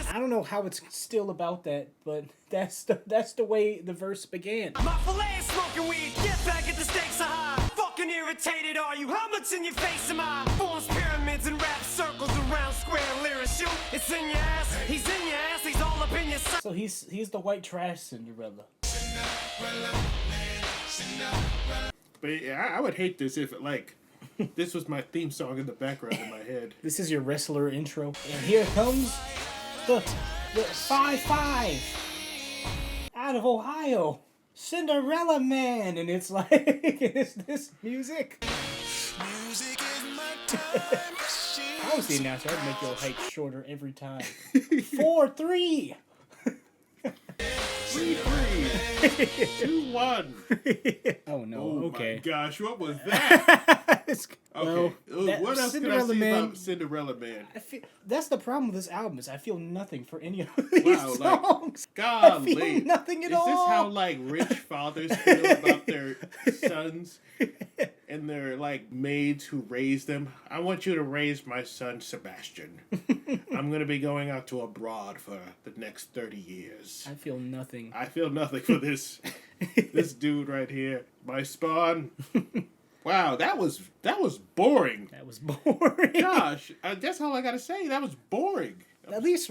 I don't know how it's still about that, but that's the way the verse began. My fillet is smoking weed. Get back at the stakes are high. Fucking irritated are you? How much in your face am I? Forms pyramids and rap circles around square lyrics. Shoot, it's in your ass. He's in your ass. He's all up in your So he's the white trash Cinderella. But yeah, I would hate this if, like, this was my theme song in the background in my head. This is your wrestler intro. And here comes the 5-5 out of Ohio. Cinderella Man. And it's like, it's this music. I was the announcer. I'd make your height shorter every time. 4-3. 3-3. 2-1. Oh no. Oh okay. my gosh, what was that? Okay. that What else Cinderella can I say Man- about Cinderella Man? That's the problem with this album is I feel nothing for any of these songs. I feel Golly. nothing at Is this all. how, like, rich fathers feel about their sons and their, like, maids who raise them? I want you to raise my son, Sebastian. I'm going to be going out to abroad for the next 30 years. I feel nothing. I feel nothing for this dude right here. My spawn. Wow, that was boring. That was boring. Gosh, that's all I gotta say. That was boring. At least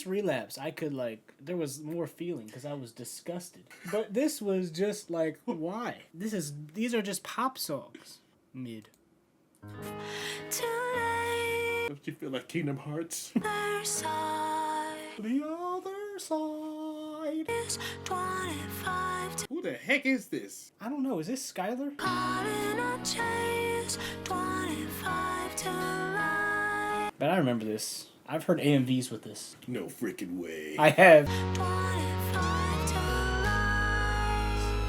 Relapse, I could there was more feeling because I was disgusted. But this was just like, why? These are just pop songs. Mid. Don't you feel like Kingdom Hearts? The other side. Who the heck is this? I don't know. Is this Skylar? But I remember this. I've heard AMVs with this. No freaking way. I have.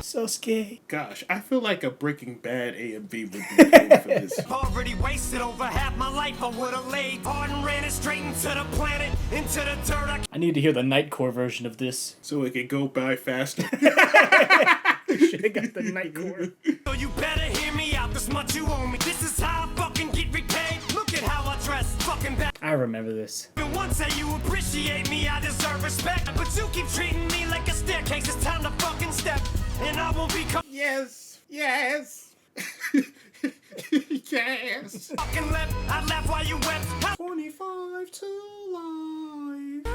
So scared. Gosh, I feel like a Breaking Bad AMV would be good for this. Already wasted over half my life. I would have laid hard and ran it straight into the planet, into the dirt. I need to hear the Nightcore version of this. So it can go by faster. Should have got the Nightcore. So you better hear me out. This much you owe me. This is how I fucking get repaid. Look at how I dress. Fucking bad. I remember this. And once that you appreciate me, I deserve respect. But you keep treating me like a staircase. It's time to fucking step. And I won't be Yes. Yes. Yes. fucking left. I laugh while you wept. 25 to life.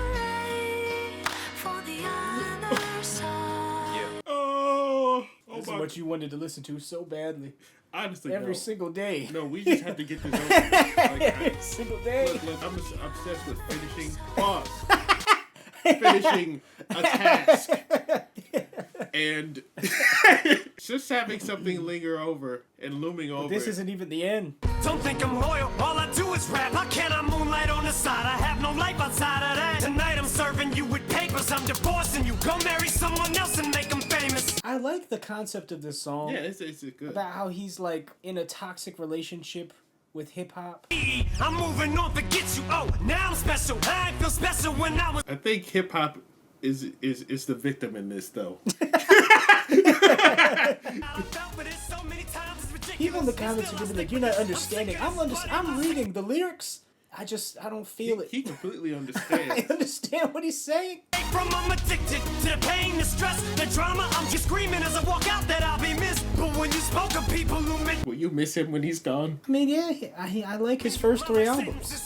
Oh. This is what you wanted to listen to so badly. Honestly, Every no. single day. No, we just have to get this over. Like, Single day. look, I'm just obsessed with finishing. Pause. Finishing a task. And just having something linger over and looming over. This isn't even the end. Don't think I'm loyal. All I do is rap. How can I moonlight on the side? I have no life outside of that. Tonight I'm serving you with papers. I'm divorcing you. Go marry someone else and make them famous. I like the concept of this song. Yeah, it's good. About how he's like in a toxic relationship with hip hop. I'm moving on, forget you. Oh, now I'm special. I ain't feel special when I was. I think hip hop is the victim in this though. People in the comments are gonna be like, "You're not understanding." I'm reading the lyrics. I don't feel it. He completely I understands. understand what he's saying. From I'm addicted to the pain, the stress, the drama. I'm just screaming as I walk out that I'll be missed. But when you spoke of people who meant. Will you miss him when he's gone? I mean, yeah, I like his first 3 albums.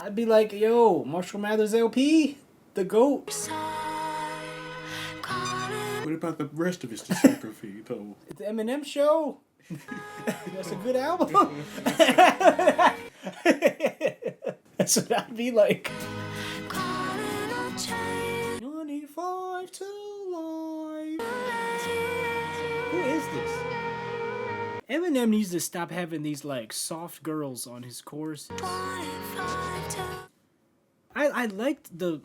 I'd be like, yo, Marshall Mathers LP, the GOAT. What about the rest of his discography, though? It's the Eminem Show. That's a good album. That's what I'd be like. 95 to life. Who is this? Eminem needs to stop having these like soft girls on his choruses. I liked the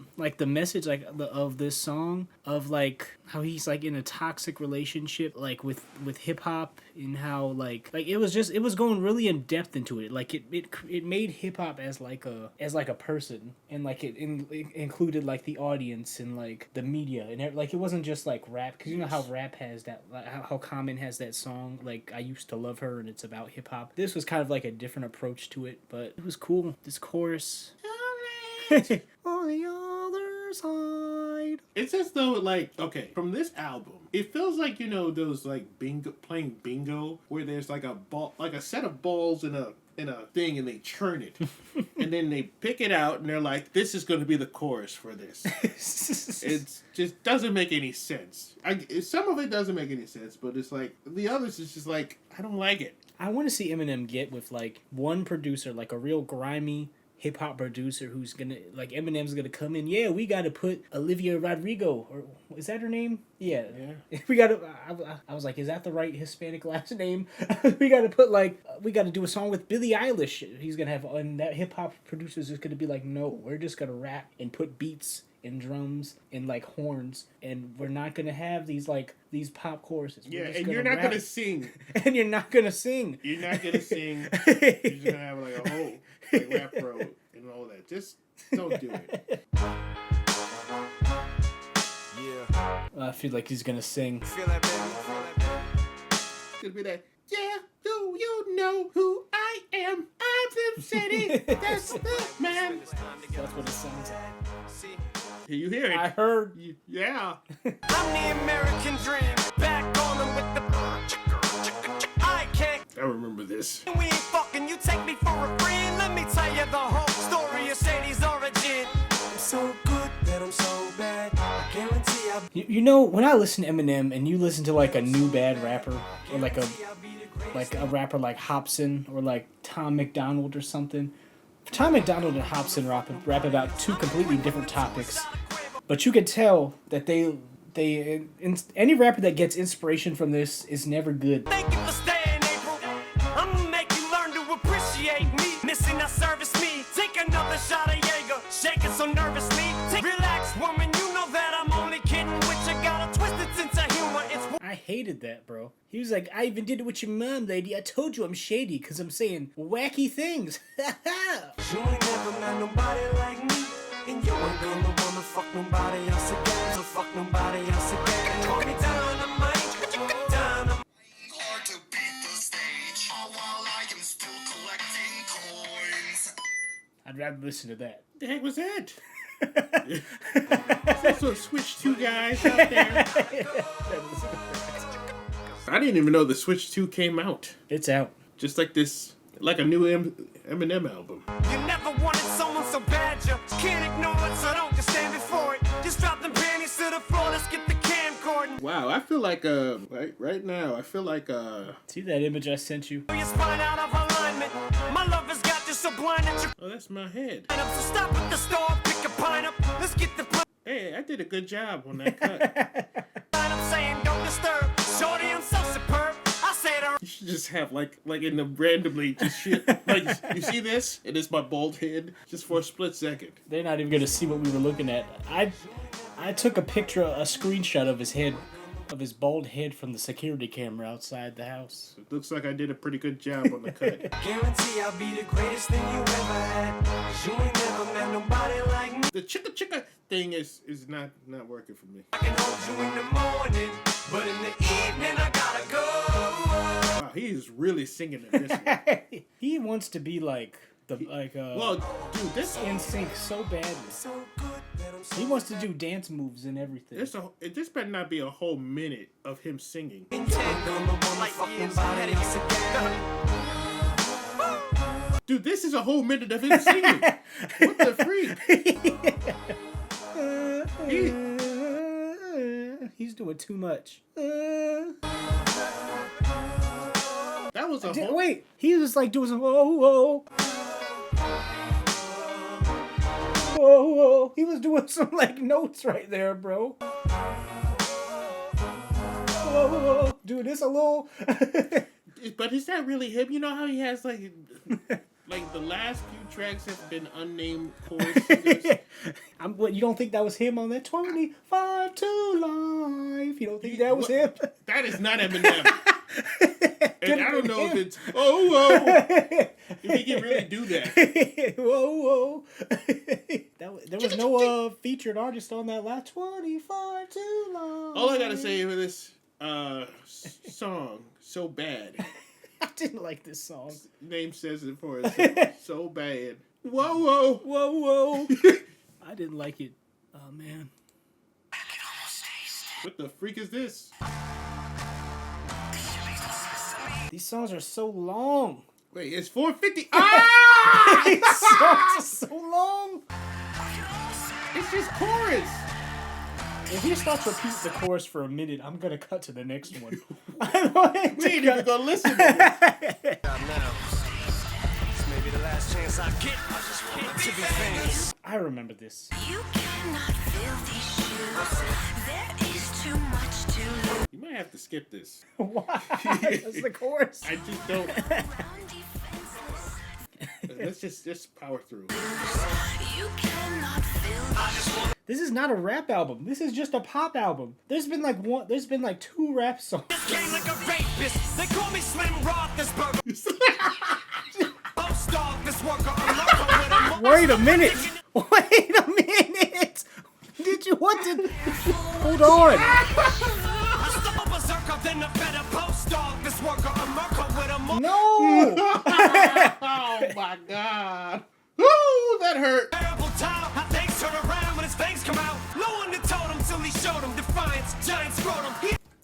message of this song of like how he's like in a toxic relationship like with hip hop, and how like it was going really in depth into it. Like it made hip hop as like a person, and like it included like the audience and like the media, and like it wasn't just like rap, because you know how rap has that, like, how Common has that song like I Used to Love Her, and it's about hip hop. This was kind of like a different approach to it, but it was cool. This chorus. On the other side. It's as though, like, okay, from this album, it feels like, you know, those like playing bingo, where there's like a ball, like a set of balls in a thing, and they churn it, and then they pick it out, and they're like, "This is going to be the chorus for this." It just doesn't make any sense. Some of it doesn't make any sense, but it's like the others is just like, I don't like it. I want to see Eminem get with like one producer, like a real grimy hip hop producer who's gonna, like, Eminem's gonna come in. Yeah, we gotta put Olivia Rodrigo, or is that her name? Yeah. We gotta. I was like, is that the right Hispanic last name? We gotta put we gotta do a song with Billie Eilish. He's gonna have, and that hip hop producer's just gonna be like, no, we're just gonna rap and put beats and drums and like horns, and we're not gonna have these pop choruses. Yeah, and you're not gonna sing. And you're not gonna sing. You're not gonna sing. You're just gonna have like a whole rap pro and all that. Just don't do it. Yeah. I feel like he's gonna sing. Feel that, baby? Feel that, baby? It's gonna be that. Yeah, do you know who I am? I'm Slim Shady. That's the man. That's what it sounds like. You hear it? I heard. Yeah. I'm the American dream. Back on them with the. I can't. I remember this. We ain't fucking. You take me for a friend. Let me tell you the whole story of Shady's origin. I'm so good that I'm so bad. I guarantee I'll. You know, when I listen to Eminem and you listen to like a new bad rapper, or like a rapper like Hobson or like Tom McDonald or something. Tom McDonald and Hobson rap about two completely different topics, but you can tell that any rapper that gets inspiration from this is never good. Thank you for staying, April. I'm gonna make you learn to appreciate me. Missing that service me. Take another shot of Jaeger. Shaking so nervously. Relax, woman. You know that I'm only kidding with you. Got a twisted sense of humor. I hated that, bro. He was like, I even did it with your mom, lady. I told you I'm shady because I'm saying wacky things. You ain't never met nobody like me. And you ain't gonna wanna fuck nobody else again. So fuck nobody else again. Call me dynamite. Dynamite. Hard to beat the stage while I am still collecting coins. I'd rather listen to that. The heck was that? There's also Switch 2 guys out there. I didn't even know the Switch 2 came out. It's out. Just like this, like a new Eminem album. You never wanted someone so bad you can't ignore it, so don't just stand before it. Just drop them panties to the floor, let's get the camcorder. Wow, I feel like right now, I feel like See that image I sent you? Your spine out of alignment. My love has got you so blind that you're oh, that's my head. up. So stop at the store, pick a pint up. Let's get the Hey, I did a good job on that cut. I'm saying don't disturb. Shorty, I'm so superb. I said her. You should just have like in the randomly just shit. Like, you see this? It is my bald head just for a split second. They're not even gonna see what we were looking at. I took a screenshot of his head, of his bald head from the security camera outside the house. It looks like I did a pretty good job on the cut. Guarantee I'll be the greatest thing you ever had. 'Cause you ain't never met nobody like me. The chicka thing is not working for me. I can hold you in the morning, but in the evening I gotta go. Wow, he is really singing in this one. He wants to be like Well, dude, this in sync so badly. So good that I'm so He wants to do dance moves and everything. this better not be a whole minute of him singing. intent. Gonna wanna fuck nobody else again. Dude, this is a whole minute of him singing. What the freak? He's doing too much. That was a whole... Wait, he was like doing some whoa. Whoa. He was doing some like notes right there, bro. Whoa. Dude, it's a little... But is that really him? You know how he has like the last few tracks have been unnamed chorus singers? What, you don't think that was him on that 25 to life? You don't think that was him? That is not Eminem. And I don't know if it's if he can really do that. Whoa. There was no featured artist on that last 25 to life. All I gotta say for this song, So Bad. I didn't like this song. Name says it for us. So bad. Whoa. I didn't like it. Oh man. What the freak is this? These songs are so long. Wait, it's 4:50. Ah! These songs are so long. It's just chorus. If he starts to repeat the chorus for a minute, I'm gonna cut to the next one. We ain't even gonna listen to it. Maybe the last chance I get to be famous. I remember this. You cannot fill these shoes. There is too much to lose. You might have to skip this. Why? That's the chorus. I just don't. Let's just power through. You cannot fill. This is not a rap album. This is just a pop album. There's been like 2 rap songs. Game like a rapist. They call me Slim Roethlisberger. Post office worker. I'm local with a Wait a minute. Did you what did? Hold on. Then a better post office worker. I'm local with a No. Oh my god. Woo, that hurt. terrible time. How things turn around when his fangs come out. No one that told him till he showed him defiance. Giant scrotum.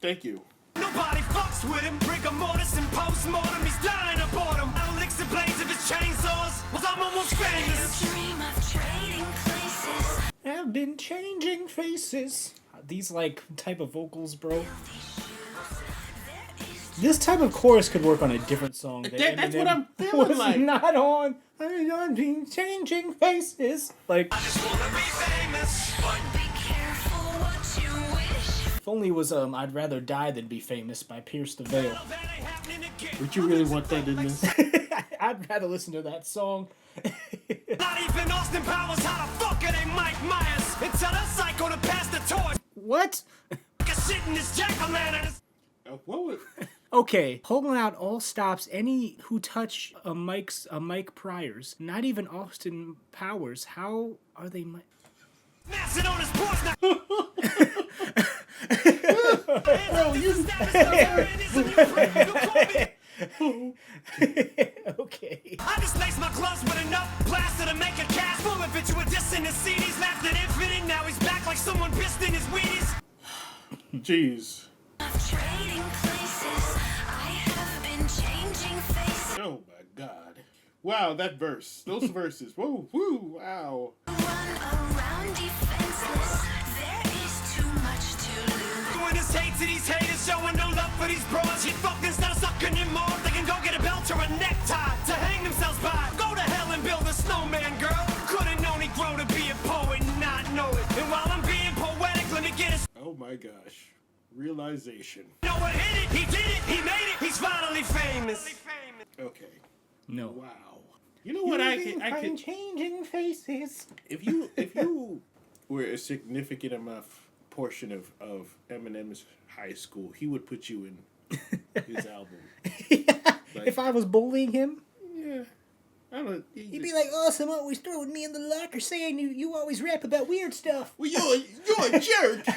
Thank you. Nobody fucks with him. Rigor mortis and post-mortem. He's dying of boredom. Now licks the blades of his chainsaws. Was I'm almost famous. Dream of trading places. Have been changing faces. These like type of vocals, bro. This type of chorus could work on a different song. That's what I'm feeling was like. not on. I've been changing faces. Like, I just wanna be famous. But Be careful what you wish. if only it was I'd Rather Die Than Be Famous by Pierce the Veil. that ain't happening again. Would you really want that in this? I'd rather listen to that song. Not even Austin Powers. How the fuck it ain't Mike Myers? It's a psycho to pass the torch. What? Shit in this jack-o'-lantern. What would... Okay, pulling out all stops. Any who touch a Mike Pryor's, not even Austin Powers. How are they? Massing on his boys now. Okay. I just laced my gloves with enough plaster to make a cast full of it. You were dissing his CDs, laughed at infinite. Now he's back like someone pissed in his Wheaties. Jeez. Of trading places. I have been changing faces. Oh my god. Wow, that verse. Those verses. Whoa, woo, wow. Run around defenseless. There is too much to lose. Doing his hate to these haters, showing no love for these bros. He fucking started sucking him more. They can go get a belt or a necktie to hang themselves by. Go to hell and build a snowman, girl. Could've known he'd grow to be a poet and not know it. And while I'm being poetic, let me get his. Oh my gosh. Realization. You know what hit it? He did it. He made it. He's finally famous. Okay. No. Wow. You know what I could changing faces. if you were a significant enough portion of Eminem's high school, he would put you in his album. Like, If I was bullying him, yeah. I don't. he'd be like, "Awesome, always throwing me in the locker, saying you always rap about weird stuff." Well, you're a jerk.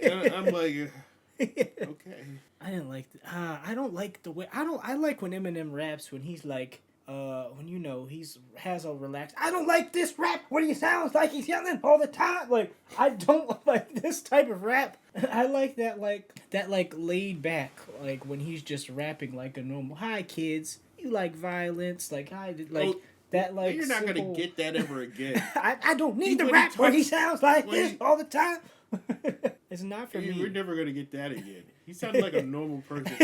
And I'm like, okay. I didn't like. I don't like the way. I like when Eminem raps when he's like, when he's has a relaxed. I don't like this rap when he sounds like he's yelling all the time. Like, I don't like this type of rap. I like that laid back, like when he's just rapping like a normal. Hi kids, You like violence, like I did, like that, like you're not simple... gonna get that ever again. I don't need the When rap where he talks- sounds like when this he- all the time. It's not for We're me. never gonna get that again. He sounded like a normal person.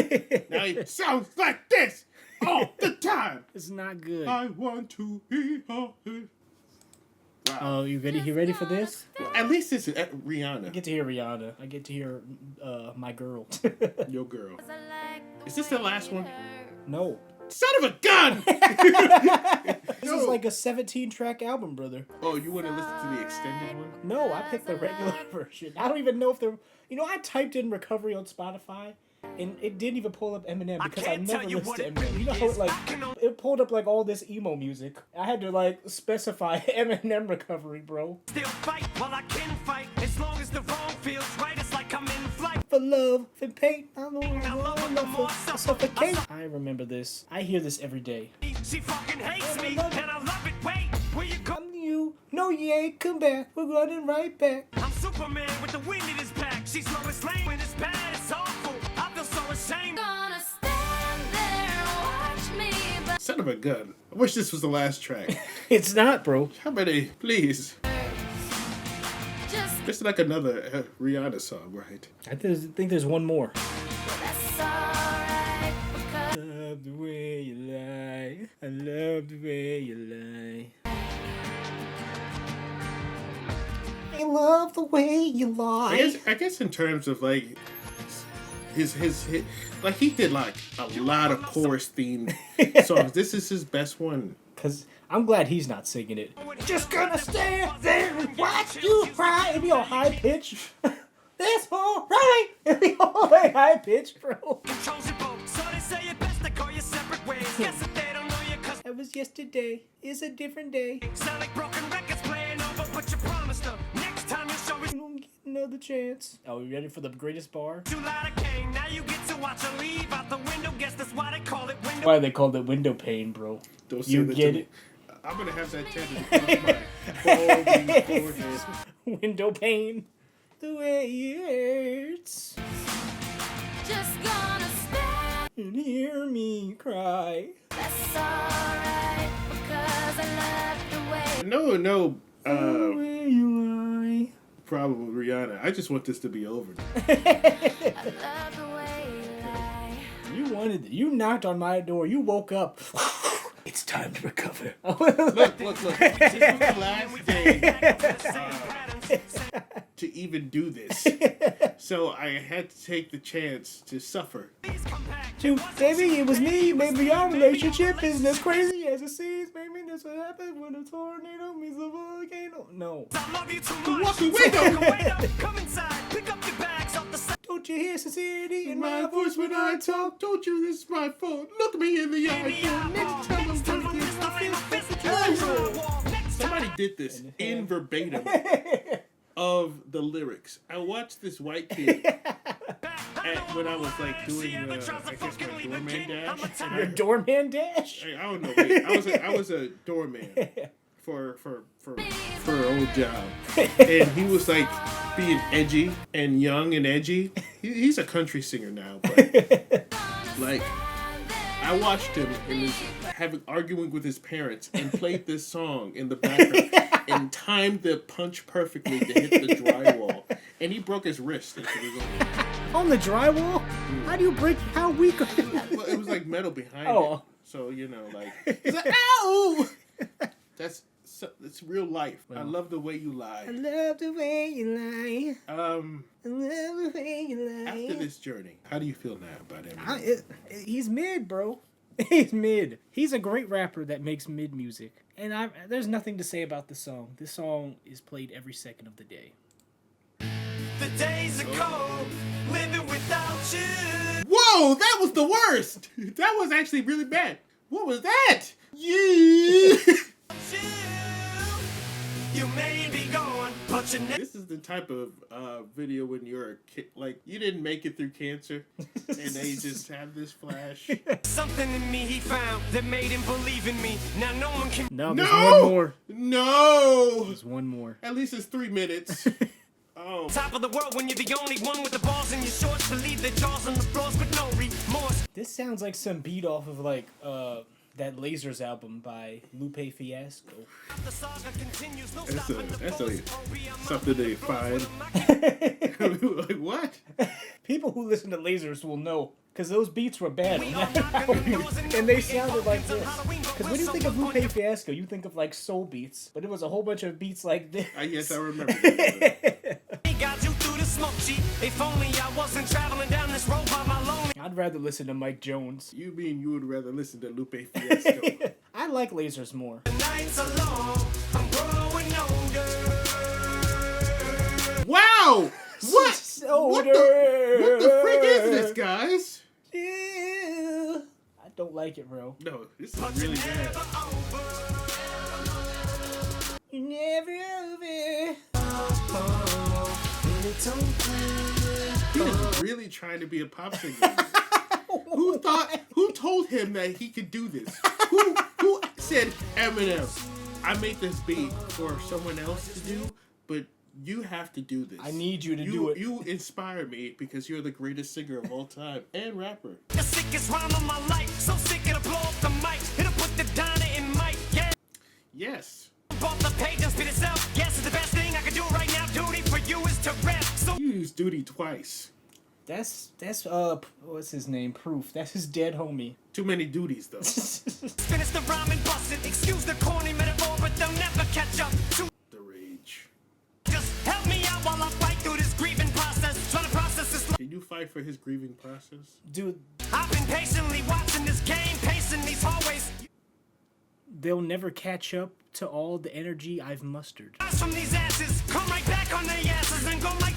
Now he sounds like this all the time. It's not good. I want to be happy. Wow. Oh, you ready? You ready for this? Well, at least it's Rihanna, I get to hear Rihanna. I get to hear my girl. your girl. Is this the last one? No. Son of a gun! This is like a 17-track album, brother. Oh, you want to listen to the extended one? No, I picked the regular version. I don't even know if they're... You know, I typed in Recovery on Spotify, and it didn't even pull up Eminem because I can't never tell you listened what to it Eminem. really You know how is. it, like, I can only- it pulled up, like, all this emo music. I had to, like, specify Eminem Recovery, bro. Still fight while I can fight. As long as the wrong feels right, it's like I'm in flight. For love, for pain, I know love her enough more, for suffocate. I remember this. I hear this every day. She fucking hates me, love it. and I love it. Wait, where you go? I'm you. No, you ain't. Come back. We're running right back. I'm Superman with the wind in his back. She's Lois Lane when it's bad, it's awful. I feel so ashamed. Gonna stand there, watch me, but Son of a gun. I wish this was the last track. It's not, bro. How many? Please. just It's like another Rihanna song, right? I think there's one more. that's alright because I love the way you lie. I love the way you lie. I love the way you lie. I guess in terms of like his like he did like a lot of chorus themed songs. This is his best one. Cause I'm glad he's not singing it. Just gonna stand there and watch you cry. It'd be all high pitch. That's alright. It'd be all like high pitch, bro. Controls your boat, so they say it best to go your separate ways. Guess if they don't know you, cause That was yesterday. It's a different day. sound like broken records playing over, but you promised them. Next time you show me You don't get another chance. Are we ready for the greatest bar? too loud a cane. Now you get to watch her leave out the window. Guess that's why they call it window. Why they called it window pane, bro? Don't say You that get to it. me. I'm gonna have that tattooed across my balding forehead. Window pane. The way it hurts. just gonna stand. And hear me cry. That's alright because I love the way. No, The way you lie. problem with Rihanna. I just want this to be over. I love the way you lie. You wanted it. You knocked on my door. You woke up. It's time to recover. Look. This was the last day to even do this. So I had to take the chance to suffer. Dude, baby, it was me. Maybe our relationship isn't as crazy as it seems. Maybe that's what happens when a tornado meets a volcano. No. I love you too much. Walk away, though. Come inside, pick up your bags off the side. Don't you hear sincerity in My voice when I talk, don't you? This is my fault. Look me in the eye. Next time I'm gonna get my fist. Somebody did this in verbatim of the lyrics. I watched this white kid when I was like doing, I guess my doorman dash. And Your doorman dash? I don't know. Wait, I was a doorman for an old job, and he was like being edgy and young and edgy. He's a country singer now, but like I watched him and was arguing with his parents and played this song in the background and timed the punch perfectly to hit the drywall, and he broke his wrist. As a result. On the drywall? How do you break? How weak are you? Well, it was like metal behind Oh. it, so you know, like he's like, ow! It's real life. I love the way you I lie. love the way you lie. I love the way you lie. After this journey, how do you feel now about Eminem? He's mid, bro. He's mid. He's a great rapper that makes mid music. And there's nothing to say about the song. This song is played every second of the day. The days are cold, living without you. Whoa, that was the worst. That was actually really bad. What was that? Yeah. You may be gone, but you never. This is the type of video when you're a kid, like you didn't make it through cancer, and they just have this flash. Something in me he found that made him believe in me. Now no one can. No, there's No! one more. No. There's one more. At least it's 3 minutes. Oh. Top of the world when you're the only one with the balls in your shorts. Believe the jaws on the floors with no remorse. This sounds like some beat off of like that Lasers album by Lupe Fiasco. That's something they find. Like what? People who listen to Lasers will know, because those beats were bad on that album, and they sounded like this. Because when you think of Lupe Fiasco, you think of like soul beats, but it was a whole bunch of beats like this. Yes, I remember. Got you through the smoke cheap. If only I wasn't traveling down this road by my lonely. I'd rather listen to Mike Jones. You mean you would rather listen to Lupe Fiasco? I like Lasers more. The nights are long, I'm growing older. Wow! What? What the frick is this, guys? Yeah. I don't like it, bro. No, this is really bad. You're never over. He is really trying to be a pop singer. Who told him that he could do this? Who said, Eminem, I made this beat for someone else to do, but you have to do this. I need you to do it. You inspire me because you're the greatest singer of all time and rapper. The sickest rhyme of my life, so sick it'll blow up the mic. It'll put the diner in mic, yeah. Yes. Both the page and spit itself. Yes, it's the best thing I can do right now. Duty for you is to rap. So you use duty twice. That's what's his name? Proof. That's his dead homie. Too many duties though. finish the rhyme and bust it. Excuse the corny metaphor, but they'll never catch up to the rage. Just help me out while I fight through this grieving process. Trying to process this. Can you fight for his grieving process? Dude, I've been patiently watching this game, pacing these hallways. They'll never catch up to all the energy I've mustered. From these asses, come right back on their asses and go like.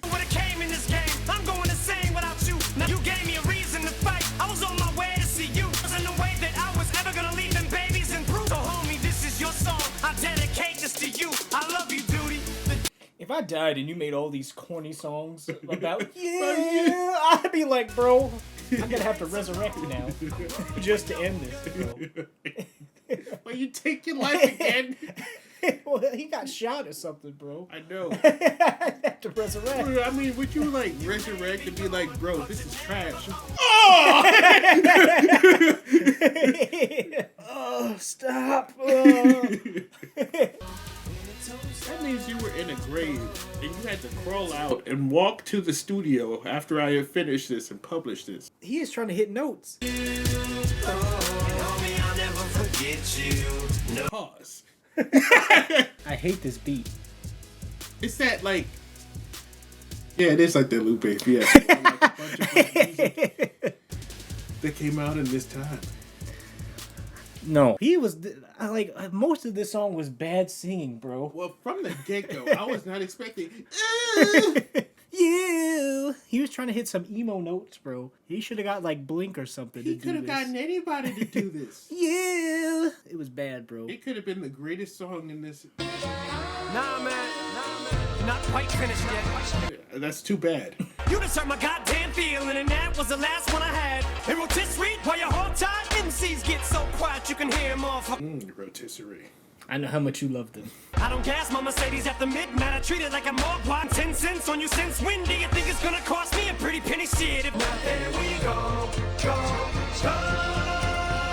When it came in this game, I'm going insane without you. Now you gave me a reason to fight. I was on my way to see you. Wasn't no way that I was ever gonna leave them babies and prove. So homie, this is your song. I dedicate this to you. I love you, duty. If I died and you made all these corny songs about I'd be like, bro, I'm gonna have to resurrect now just to end this, bro. Well, you take your life again. Well, he got shot or something, bro. I know. I have to resurrect. I mean, would you like resurrect and be like, bro, this is trash? Oh, stop. That means you were in a grave and you had to crawl out and walk to the studio after I had finished this and published this. He is trying to hit notes. Homie, I'll never forget you. No. Pause. I hate this beat. It's that like, yeah, it is like that Lupe Fiasco. Like a bunch of music that came out in this time. No, he was like most of this song was bad singing, bro. Well, from the get-go, I was not expecting. You. He was trying to hit some emo notes, bro. He should have got like Blink or something. He could have gotten anybody to do this. Yeah, it was bad, bro. It could have been the greatest song in this. Nah, man. Not quite finished yet. That's too bad. You just hurt my goddamn feeling, and that was the last one I had. And rotisserie, while you're hog tied, MCs get so quiet you can hear them off. Rotisserie. I know how much you love them. I don't gas my Mercedes at the midnight. I treat it like a morgue. 10 cents on you since when do you think it's gonna cost me a pretty penny shit? If not, there we go.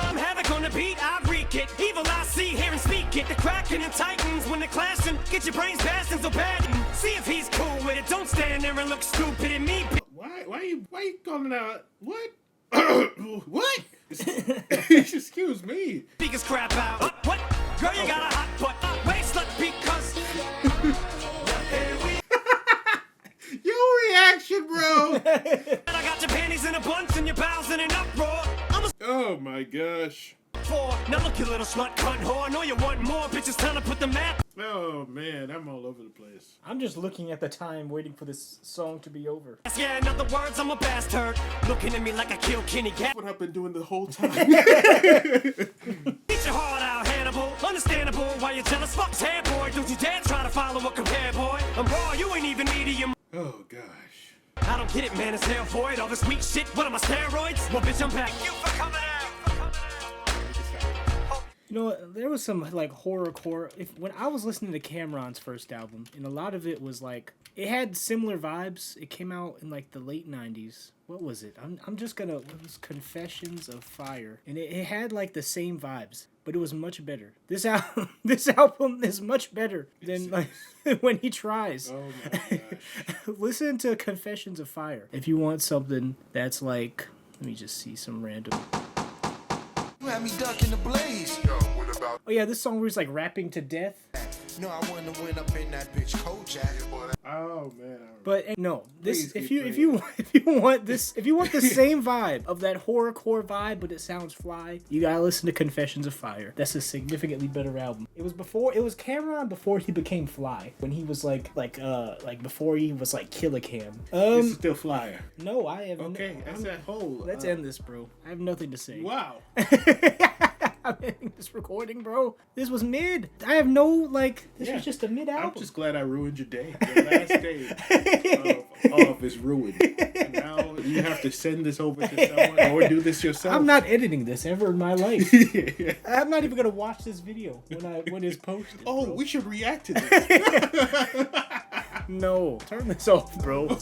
I'm havoc on the beat, I wreak it. Evil I see, hear and speak it. The cracking and tightens when they're clashing. Get your brains blasting so bad. See if he's cool with it. Don't stand there and look stupid at me. Why you calling out? What? What? Excuse me. Speakers crap out. What? Girl, you got a hot butt. Wait, slut, because. Your reaction, bro. I got your panties in a bunch and your bowels in an uproar. Oh my gosh. Now look, you little slut cunt whore. I know you want more, bitch. It's time to put the map. Oh man, I'm all over the place. I'm just looking at the time, waiting for this song to be over. Yeah, in other words, I'm a bastard. Looking at me like I killed Kenny Gat. That's what I've been doing the whole time. Get your heart out, Hannibal. Understandable why you're jealous. Fuck's hair, boy. Don't you dare try to follow a compare, boy. I'm raw, you ain't even medium. Oh gosh. I don't get it, man. It's hell void. All this weak shit. What am I, steroids? Well, bitch, I'm back. You for coming out. You know what? There was some like horrorcore. When I was listening to Cameron's first album, and a lot of it was like it had similar vibes. It came out in like the late '90s. What was it? I'm just gonna. It was Confessions of Fire, and it had like the same vibes, but it was much better. This album is much better than like When He Tries. Oh my gosh. Listen to Confessions of Fire if you want something that's like. Let me just see some random. You had me ducking the blaze. Oh yeah, this song where he's like rapping to death. No, I wouldn't have went up in that bitch Kojak. Oh man. But no, this Please if keep you want the same vibe of that horrorcore vibe, but it sounds fly, you gotta listen to Confessions of Fire. That's a significantly better album. It was Cameron before he became Fly, when he was like before he was like Killer Cam. This is still Flyer. No, I have Okay, that's that whole. Let's end this, bro. I have nothing to say. Wow. I'm ending this recording, bro. This was mid. I have no like. This was just a mid album. I'm just glad I ruined your day. Your last day of is ruined. Now you have to send this over to someone or do this yourself. I'm not editing this ever in my life. I'm not even gonna watch this video when it's posted. Oh, bro. We should react to this. No, turn this off, bro.